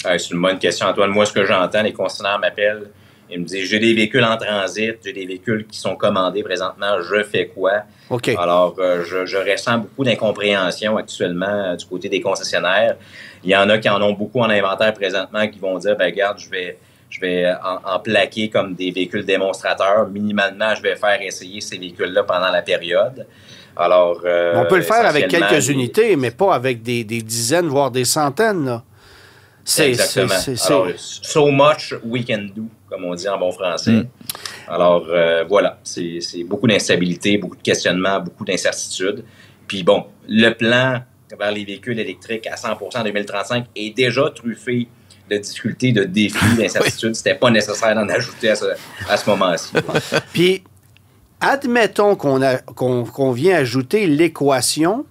C'est une bonne question, Antoine. Moi, ce que j'entends, les concessionnaires m'appellent et me disent, j'ai des véhicules en transit, j'ai des véhicules qui sont commandés présentement, je fais quoi? Okay. Alors, je ressens beaucoup d'incompréhension actuellement du côté des concessionnaires. Il y en a qui en ont beaucoup en inventaire présentement qui vont dire, regarde, je vais en plaquer comme des véhicules démonstrateurs. Minimalement, je vais faire essayer ces véhicules-là pendant la période. Alors, on peut le faire avec quelques unités, mais pas avec des dizaines, voire des centaines, là. Exactement. Alors, so much we can do, comme on dit en bon français. Alors, voilà, c'est beaucoup d'instabilité, beaucoup de questionnements, beaucoup d'incertitudes. Puis bon, le plan vers les véhicules électriques à 100% en 2035 est déjà truffé de difficultés, de défis, d'incertitudes. C'était pas nécessaire d'en ajouter à ce moment-ci. Puis, admettons qu'on vient ajouter l'équation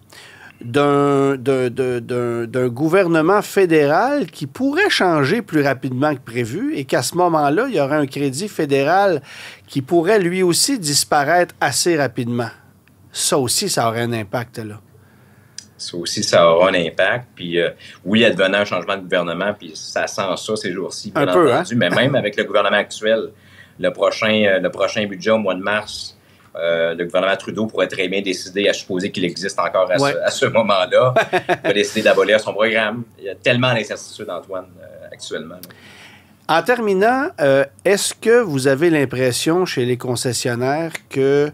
d'un gouvernement fédéral qui pourrait changer plus rapidement que prévu et qu'à ce moment-là, il y aurait un crédit fédéral qui pourrait lui aussi disparaître assez rapidement. Ça aussi, ça aurait un impact, là. Ça aussi, ça aura un impact. Puis oui, advenant un changement de gouvernement, puis ça sent ça ces jours-ci, bien entendu. Hein? Mais même avec le gouvernement actuel, le prochain budget au mois de mars, le gouvernement Trudeau pourrait très bien décider, à supposer qu'il existe encore à ce moment-là, de décider d'abolir son programme. Il y a tellement d'incertitudes, Antoine, actuellement. Là. En terminant, est-ce que vous avez l'impression chez les concessionnaires qu'il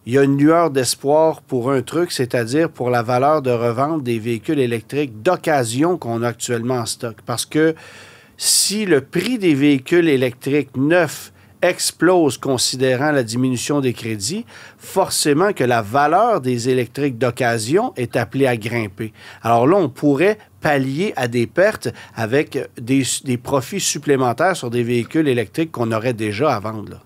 y a une lueur d'espoir pour un truc, c'est-à-dire pour la valeur de revente des véhicules électriques d'occasion qu'on a actuellement en stock? Parce que si le prix des véhicules électriques neufs explose considérant la diminution des crédits, forcément que la valeur des électriques d'occasion est appelée à grimper. Alors là, on pourrait pallier à des pertes avec des profits supplémentaires sur des véhicules électriques qu'on aurait déjà à vendre. Là.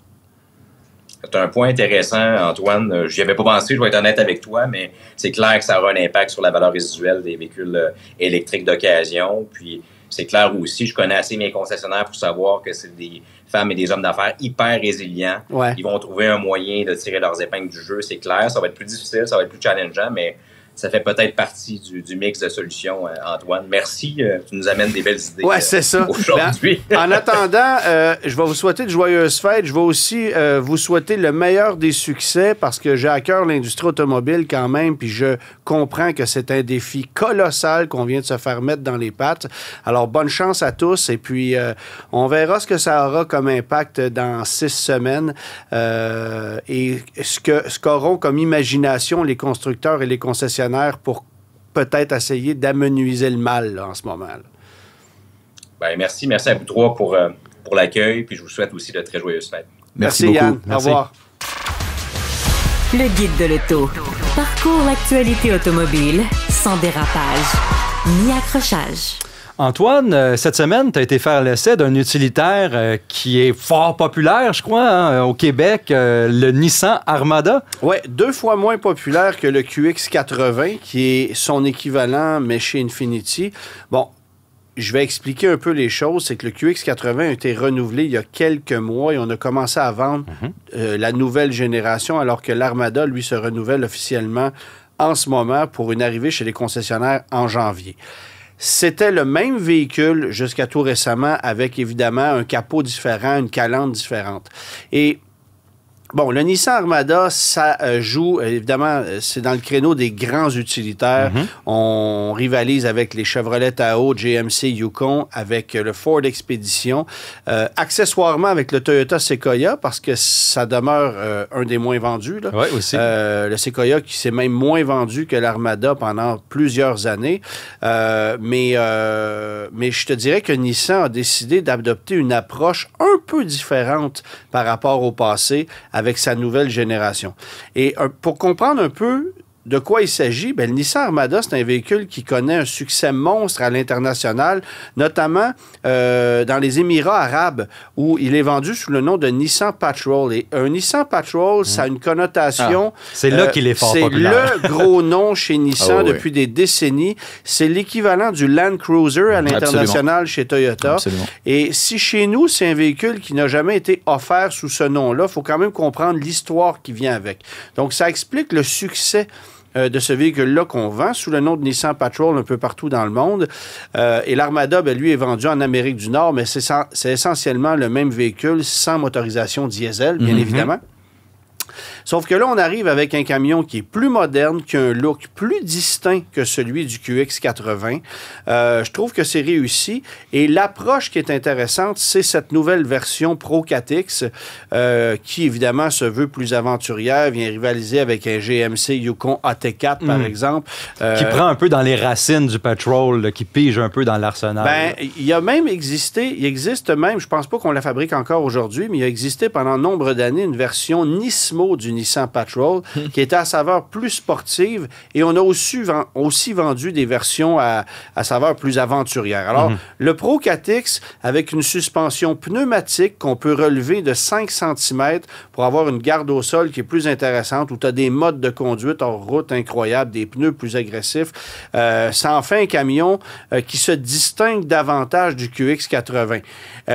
C'est un point intéressant, Antoine. J'y avais pas pensé, je vais être honnête avec toi, mais c'est clair que ça aura un impact sur la valeur résiduelle des véhicules électriques d'occasion. Puis c'est clair aussi, je connais assez mes concessionnaires pour savoir que c'est des femmes et des hommes d'affaires hyper résilients. Ouais. Ils vont trouver un moyen de tirer leurs épingles du jeu, c'est clair. Ça va être plus difficile, ça va être plus challengeant, mais ça fait peut-être partie du mix de solutions, Antoine. Merci, tu nous amènes des belles idées c'est ça. aujourd'hui. En attendant, je vais vous souhaiter de joyeuses fêtes. Je vais aussi vous souhaiter le meilleur des succès parce que j'ai à cœur l'industrie automobile quand même, puis je comprends que c'est un défi colossal qu'on vient de se faire mettre dans les pattes. Alors, bonne chance à tous et puis on verra ce que ça aura comme impact dans 6 semaines et ce qu'auront comme imagination les constructeurs et les concessionnaires pour peut-être essayer d'amenuiser le mal là, en ce moment. Là. Ben, merci à vous trois pour l'accueil, puis je vous souhaite aussi de très joyeuses fêtes. Merci Yann. Merci. Au revoir. Le guide de l'auto. Parcours l'actualité automobile sans dérapage ni accrochage. Antoine, cette semaine, tu as été faire l'essai d'un utilitaire qui est fort populaire, je crois, au Québec, le Nissan Armada. Oui, 2 fois moins populaire que le QX80, qui est son équivalent, mais chez Infiniti. Bon, je vais expliquer un peu les choses. C'est que le QX80 a été renouvelé il y a quelques mois et on a commencé à vendre la nouvelle génération, alors que l'Armada, lui, se renouvelle officiellement en ce moment pour une arrivée chez les concessionnaires en janvier. C'était le même véhicule jusqu'à tout récemment avec évidemment un capot différent, une calandre différente. Et bon, le Nissan Armada, ça joue, évidemment, c'est dans le créneau des grands utilitaires. On rivalise avec les Chevrolet Tahoe, GMC Yukon, avec le Ford Expedition, accessoirement avec le Toyota Sequoia, parce que ça demeure un des moins vendus. Oui, aussi. Le Sequoia qui s'est même moins vendu que l'Armada pendant plusieurs années. Mais je te dirais que Nissan a décidé d'adopter une approche un peu différente par rapport au passé avec sa nouvelle génération. Et pour comprendre un peu de quoi il s'agit, le Nissan Armada, c'est un véhicule qui connaît un succès monstre à l'international, notamment dans les Émirats arabes, où il est vendu sous le nom de Nissan Patrol. Et un Nissan Patrol, ça a une connotation... c'est là qu'il est fort populaire. C'est le gros nom chez Nissan depuis des décennies. C'est l'équivalent du Land Cruiser à l'international chez Toyota. Absolument. Et si chez nous, c'est un véhicule qui n'a jamais été offert sous ce nom-là, il faut quand même comprendre l'histoire qui vient avec. Donc, ça explique le succès de ce véhicule-là qu'on vend sous le nom de Nissan Patrol un peu partout dans le monde. Et l'Armada, lui, est vendu en Amérique du Nord, mais c'est essentiellement le même véhicule sans motorisation diesel, bien évidemment. Sauf que là, on arrive avec un camion qui est plus moderne, qui a un look plus distinct que celui du QX80. Je trouve que c'est réussi. Et l'approche qui est intéressante, c'est cette nouvelle version Pro 4X qui, évidemment, se veut plus aventurière, vient rivaliser avec un GMC Yukon AT4, par exemple. Qui prend un peu dans les racines du Patrol, qui pige un peu dans l'arsenal. Il y a même existé, il existe même, je pense pas qu'on la fabrique encore aujourd'hui, mais il a existé pendant nombre d'années une version Nismo du Nissan Patrol qui était à saveur plus sportive et on a aussi vendu des versions à saveur plus aventurière. Alors, le Pro 4X avec une suspension pneumatique qu'on peut relever de 5 cm pour avoir une garde au sol qui est plus intéressante, où tu as des modes de conduite hors route incroyables, des pneus plus agressifs. Ça en fait un camion qui se distingue davantage du QX80,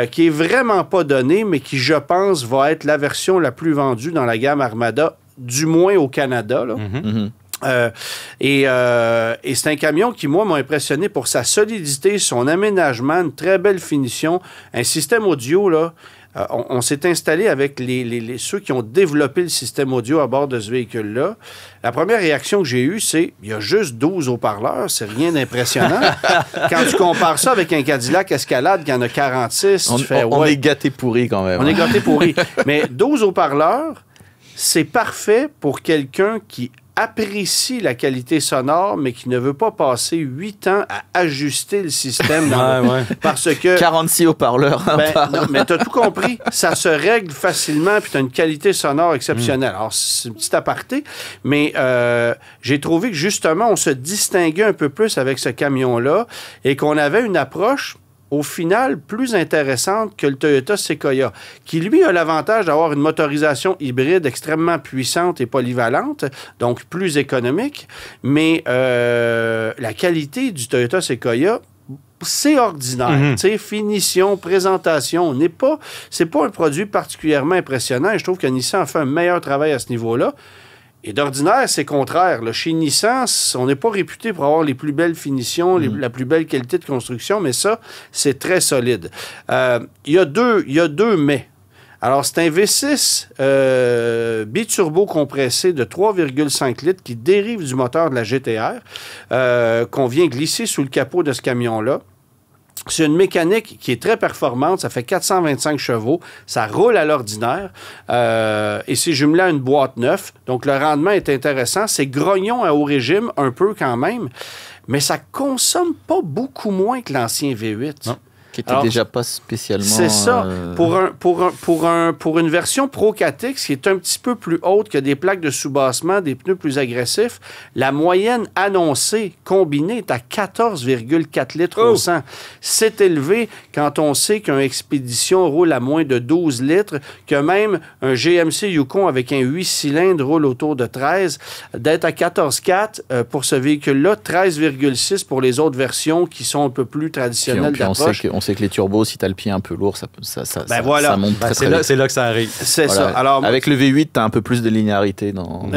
qui est vraiment pas donné, mais qui, je pense, va être la version la plus vendue dans la gamme Armada, du moins au Canada. Là. Et c'est un camion qui, moi, m'a impressionné pour sa solidité, son aménagement, une très belle finition, un système audio, là. On s'est installé avec ceux qui ont développé le système audio à bord de ce véhicule-là. La première réaction que j'ai eue, c'est il y a juste 12 haut-parleurs, c'est rien d'impressionnant. Quand tu compares ça avec un Cadillac Escalade qui en a 46, on est gâté pourri quand même. On est gâté pourri. Mais 12 haut-parleurs, c'est parfait pour quelqu'un qui apprécie la qualité sonore, mais qui ne veut pas passer 8 ans à ajuster le système. Parce que... 46 haut-parleurs. Non, mais tu as tout compris. Ça se règle facilement, puis tu as une qualité sonore exceptionnelle. Alors, c'est une petite aparté, mais j'ai trouvé que, justement, on se distinguait un peu plus avec ce camion-là et qu'on avait une approche au final, plus intéressante que le Toyota Sequoia, qui, lui, a l'avantage d'avoir une motorisation hybride extrêmement puissante et polyvalente, donc plus économique, mais la qualité du Toyota Sequoia, c'est ordinaire. Tu sais, finition, présentation, c'est pas un produit particulièrement impressionnant. Et je trouve que Nissan a fait un meilleur travail à ce niveau-là. Et d'ordinaire, c'est contraire. Là. Chez Nissan, on n'est pas réputé pour avoir les plus belles finitions, la plus belle qualité de construction, mais ça, c'est très solide. Il y a deux mais. Alors, c'est un V6 biturbo compressé de 3,5 litres qui dérive du moteur de la GT-R qu'on vient glisser sous le capot de ce camion-là. C'est une mécanique qui est très performante. Ça fait 425 chevaux. Ça roule à l'ordinaire. Et c'est jumelé à une boîte neuve. Donc, le rendement est intéressant. C'est grognon à haut régime, un peu quand même. Mais ça consomme pas beaucoup moins que l'ancien V8. Non. Qui était déjà pas spécialement... C'est ça. Pour une version Pro 4X qui est un petit peu plus haute, que des plaques de soubassement, des pneus plus agressifs, la moyenne annoncée combinée est à 14,4 litres au 100. C'est élevé quand on sait qu'un Expedition roule à moins de 12 litres, que même un GMC Yukon avec un 8 cylindres roule autour de 13. D'être à 14,4 pour ce véhicule-là, 13,6 pour les autres versions qui sont un peu plus traditionnelles d'approche. On sait que les turbos, si tu as le pied un peu lourd, ça monte très vite. C'est là que ça arrive. C'est ça. Alors, avec le V8, tu as un peu plus de linéarité dans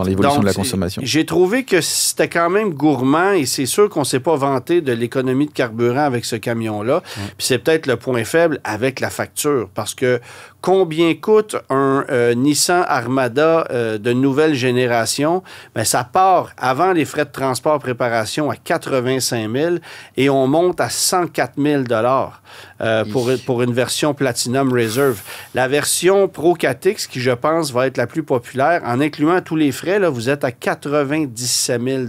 l'évolution de la consommation. J'ai trouvé que c'était quand même gourmand et c'est sûr qu'on ne s'est pas vanté de l'économie de carburant avec ce camion-là. Puis c'est peut-être le point faible avec la facture parce que combien coûte un Nissan Armada de nouvelle génération? Bien, ça part avant les frais de transport préparation à 85 000 et on monte à 104 000 pour une version Platinum Reserve. La version Pro 4X, qui je pense va être la plus populaire, en incluant tous les frais, là, vous êtes à 97 000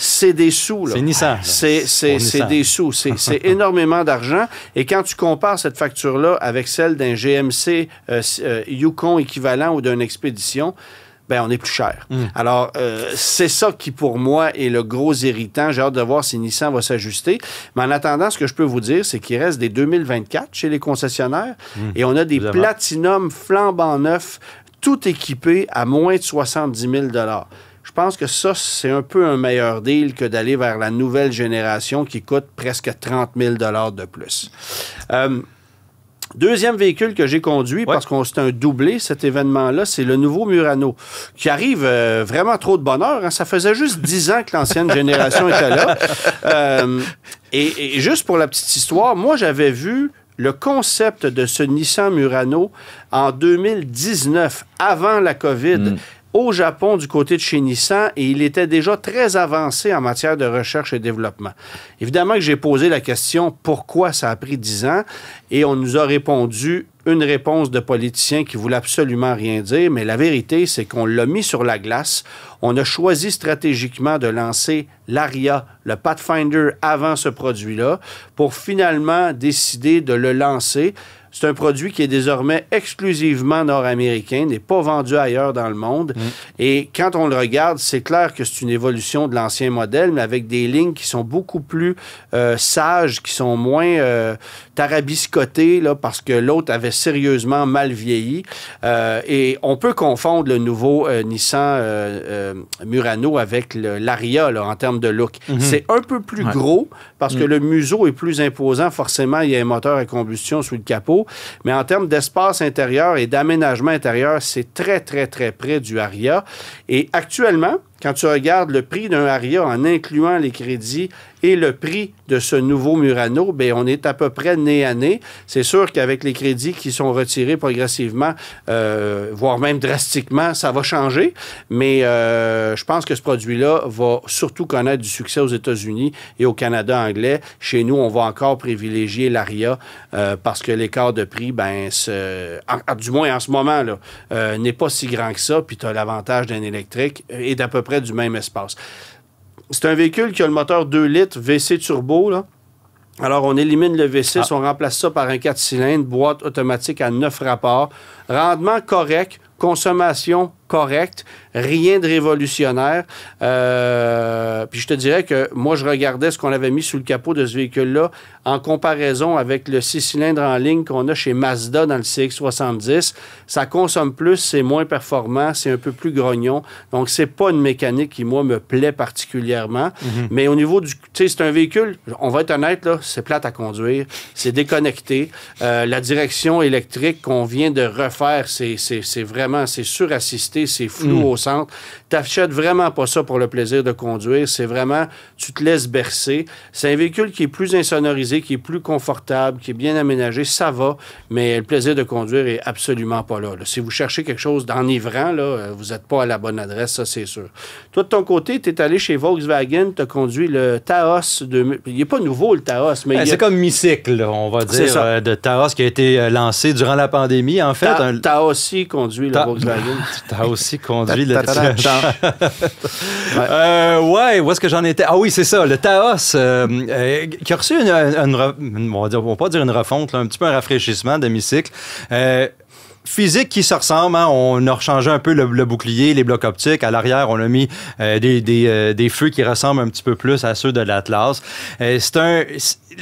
c'est des sous. Là. C'est Nissan. C'est des sous. C'est énormément d'argent. Et quand tu compares cette facture-là avec celle d'un GMC Yukon équivalent ou d'une Expedition, ben on est plus cher. Alors, c'est ça qui, pour moi, est le gros irritant. J'ai hâte de voir si Nissan va s'ajuster. Mais en attendant, ce que je peux vous dire, c'est qu'il reste des 2024 chez les concessionnaires et on a des Platinum flambant neufs, tout équipés à moins de 70 000 $. Je pense que ça, c'est un peu un meilleur deal que d'aller vers la nouvelle génération qui coûte presque 30 000 $ de plus. Deuxième véhicule que j'ai conduit, parce que c'est un doublé, cet événement-là, c'est le nouveau Murano, qui arrive vraiment trop de bonheur. Hein. Ça faisait juste 10 ans que l'ancienne génération était là. Et juste pour la petite histoire, moi, j'avais vu le concept de ce Nissan Murano en 2019, avant la COVID, au Japon, du côté de chez Nissan, et il était déjà très avancé en matière de recherche et développement. Évidemment que j'ai posé la question pourquoi ça a pris 10 ans, et on nous a répondu une réponse de politicien qui voulait absolument rien dire, mais la vérité, c'est qu'on l'a mis sur la glace. On a choisi stratégiquement de lancer l'Aria, le Pathfinder, avant ce produit-là, pour finalement décider de le lancer. C'est un produit qui est désormais exclusivement nord-américain, n'est pas vendu ailleurs dans le monde. Et quand on le regarde, c'est clair que c'est une évolution de l'ancien modèle, mais avec des lignes qui sont beaucoup plus sages, qui sont moins tarabiscotées, là, parce que l'autre avait sérieusement mal vieilli. Et on peut confondre le nouveau Nissan Murano avec l'Aria là, en termes de look. C'est un peu plus gros, parce que le museau est plus imposant. Forcément, il y a un moteur à combustion sous le capot. Mais en termes d'espace intérieur et d'aménagement intérieur, c'est très, très, très près du Aria. Et actuellement, quand tu regardes le prix d'un Aria en incluant les crédits et le prix de ce nouveau Murano, bien, on est à peu près nez à nez. C'est sûr qu'avec les crédits qui sont retirés progressivement, voire même drastiquement, ça va changer. Mais je pense que ce produit-là va surtout connaître du succès aux États-Unis et au Canada anglais. Chez nous, on va encore privilégier l'Aria parce que l'écart de prix, ben, du moins en ce moment, là, n'est pas si grand que ça. Puis tu as l'avantage d'un électrique et d'à peu près du même espace. C'est un véhicule qui a le moteur 2 litres VC turbo, là. Alors, on élimine le V6, on remplace ça par un 4 cylindres, boîte automatique à 9 rapports. Rendement correct, consommation correct, rien de révolutionnaire. Puis je te dirais que moi, je regardais ce qu'on avait mis sous le capot de ce véhicule-là en comparaison avec le 6 cylindres en ligne qu'on a chez Mazda dans le CX-70. Ça consomme plus, c'est moins performant, c'est un peu plus grognon. Donc, c'est pas une mécanique qui, moi, me plaît particulièrement. Mais au niveau du... Tu sais, c'est un véhicule, on va être honnête, là, c'est plate à conduire, c'est déconnecté. La direction électrique qu'on vient de refaire, c'est vraiment... C'est surassisté, c'est flou au centre. T'achètes vraiment pas ça pour le plaisir de conduire. C'est vraiment... Tu te laisses bercer. C'est un véhicule qui est plus insonorisé, qui est plus confortable, qui est bien aménagé. Ça va, mais le plaisir de conduire est absolument pas là. Si vous cherchez quelque chose d'enivrant, là, vous n'êtes pas à la bonne adresse, ça, c'est sûr. Toi, de ton côté, tu es allé chez Volkswagen, tu as conduit le Taos. Il n'est pas nouveau, le Taos, mais... C'est comme mi-cycle, on va dire, de Taos qui a été lancé durant la pandémie, en fait. T'as aussi conduit le Volkswagen. T'as aussi conduit le... Ouais, où est-ce que j'en étais? Ah oui, c'est ça, le Taos, qui a reçu on va pas dire une refonte, là, un petit peu un rafraîchissement d'hémicycle. Physique qui se ressemble, hein? On a rechangé un peu le bouclier, les blocs optiques. À l'arrière, on a mis des feux qui ressemblent un petit peu plus à ceux de l'Atlas.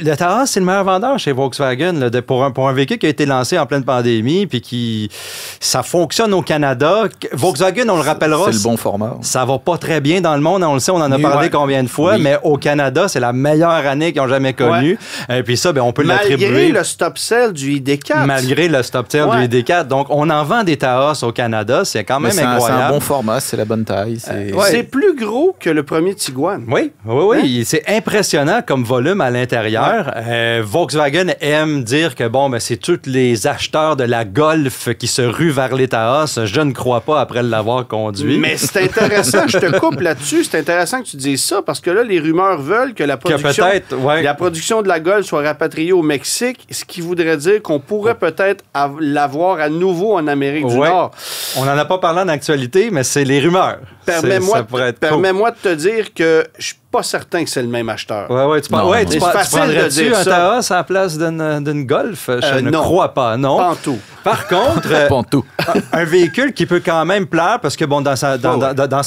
Le Taos, c'est le meilleur vendeur chez Volkswagen là, pour un véhicule qui a été lancé en pleine pandémie puis ça fonctionne au Canada. Volkswagen, on le rappellera... C'est le bon format. Ça va pas très bien dans le monde, on le sait, on en a parlé combien de fois, mais au Canada, c'est la meilleure année qu'ils ont jamais connue. Et puis ça, on peut l'attribuer... Malgré le stop-sell du ID4. Malgré le stop-sell du ID4. Donc, on en vend des Taos au Canada, c'est quand même incroyable. C'est un bon format, c'est la bonne taille. C'est plus gros que le premier Tiguan. Oui. Hein? C'est impressionnant comme volume à l'intérieur. Volkswagen aime dire que c'est tous les acheteurs de la Golf qui se ruent vers les Taos. Je ne crois pas après l'avoir conduit. Mais c'est intéressant, je te coupe là-dessus, c'est intéressant que tu dises ça parce que là, les rumeurs veulent que la production de la Golf soit rapatriée au Mexique, ce qui voudrait dire qu'on pourrait peut-être l'avoir à nouveau en Amérique du Nord. On n'en a pas parlé en actualité, mais c'est les rumeurs. Permets-moi de te dire que je suis pas certain que c'est le même acheteur. Tu prendrais-tu un Taos à la place d'une Golf? Je ne crois pas, non? Pas en tout. Par contre, un véhicule qui peut quand même plaire, parce que dans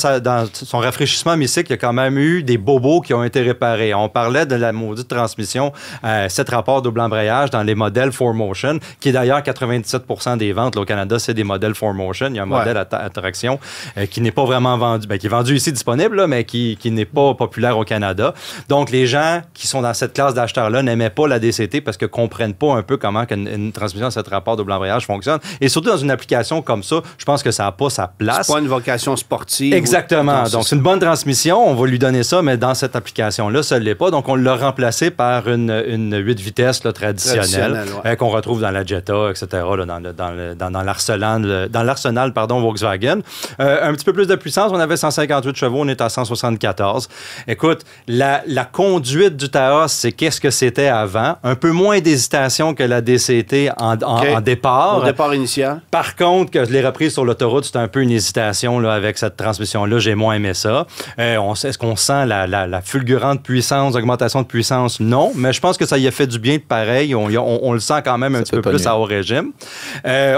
son rafraîchissement mi-cycle, il y a quand même eu des bobos qui ont été réparés. On parlait de la maudite transmission 7 rapports double embrayage dans les modèles 4Motion, qui est d'ailleurs 97% des ventes là, au Canada, c'est des modèles 4Motion. Il y a un modèle à traction qui n'est pas vraiment vendu, qui est vendu ici disponible, là, mais qui n'est pas populaire au Canada. Donc, les gens qui sont dans cette classe d'acheteurs-là n'aimaient pas la DCT parce qu'ils ne comprennent pas un peu comment une transmission à 7 rapports double embrayage fonctionne. Et surtout dans une application comme ça, je pense que ça n'a pas sa place. C'est pas une vocation sportive. Exactement. Donc, c'est une bonne transmission. On va lui donner ça, mais dans cette application-là, ça ne l'est pas. Donc, on l'a remplacé par une 8 vitesses là, traditionnelle qu'on retrouve dans la Jetta, etc., là, dans l'arsenal Volkswagen. Un petit peu plus de puissance. On avait 158 chevaux. On est à 174. Écoute, la conduite du Taos, c'est qu'est-ce que c'était avant. Un peu moins d'hésitation que la DCT en départ. Au départ initial. Par contre, que je l'ai reprise sur l'autoroute, c'était un peu une hésitation là, avec cette transmission-là. J'ai moins aimé ça. Est-ce qu'on sent la fulgurante puissance, augmentation de puissance? Non, mais je pense que ça y a fait du bien de pareil. On le sent quand même un petit peu plus à haut régime.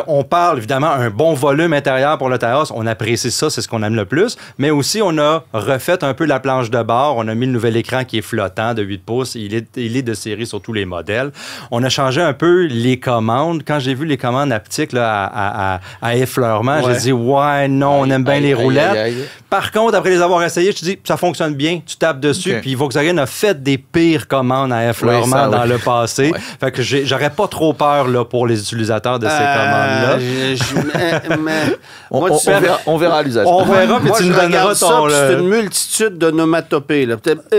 On parle évidemment un bon volume intérieur pour le Taos. On apprécie ça, c'est ce qu'on aime le plus. Mais aussi, on a refait un peu la planche de bord. On a mis le nouvel écran qui est flottant de 8 pouces. Il est de série sur tous les modèles. On a changé un peu les commandes. Quand j'ai vu les commandes haptiques là, à effleurement, j'ai dit, on aime bien les roulettes. Par contre, après les avoir essayées, je te dis, ça fonctionne bien. Tu tapes dessus. Puis Volkswagen a fait des pires commandes à effleurement dans le passé. Fait que j'aurais pas trop peur là, pour les utilisateurs de ces commandes-là. On verra l'usage. On verra, puis tu nous donneras ton... C'est une multitude de nomatopées. Là. Peut-être... tu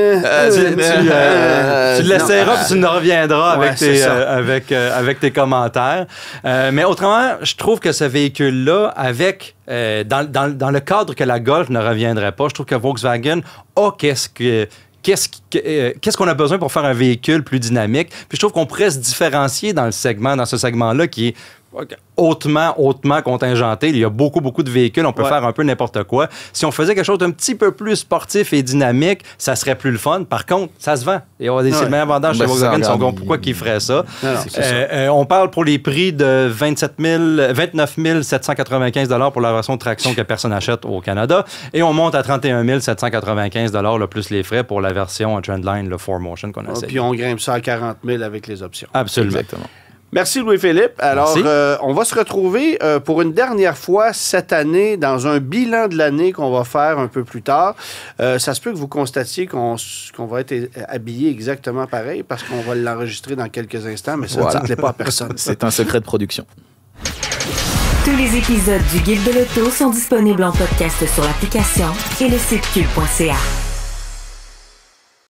l'essaieras, puis tu nous reviendras avec tes commentaires. Mais autrement, je trouve que ce véhicule-là, avec dans le cadre que la Golf ne reviendrait pas, je trouve que Volkswagen a qu'est-ce qu'on a besoin pour faire un véhicule plus dynamique. Puis je trouve qu'on pourrait se différencier dans ce segment-là qui est hautement contingenté. Il y a beaucoup de véhicules. On peut faire un peu n'importe quoi. Si on faisait quelque chose d'un petit peu plus sportif et dynamique, ça serait plus le fun. Par contre, ça se vend. Et on a des meilleurs vendeurs chez Volkswagen qui sont pourquoi qu'ils feraient ça. On parle pour les prix de 29 795 $ pour la version de traction que personne n'achète au Canada. Et on monte à 31 795 $ là, plus les frais pour la version Trendline, le 4Motion qu'on a essayé. Puis on grimpe ça à 40 000 avec les options. Absolument. Exactement. Merci Louis-Philippe. Alors, on va se retrouver pour une dernière fois cette année dans un bilan de l'année qu'on va faire un peu plus tard. Ça se peut que vous constatiez qu'on va être habillé exactement pareil parce qu'on va l'enregistrer dans quelques instants, mais ça ne plaît pas à personne. C'est un secret de production. Tous les épisodes du Guide de l'auto sont disponibles en podcast sur l'application et le site cube.ca.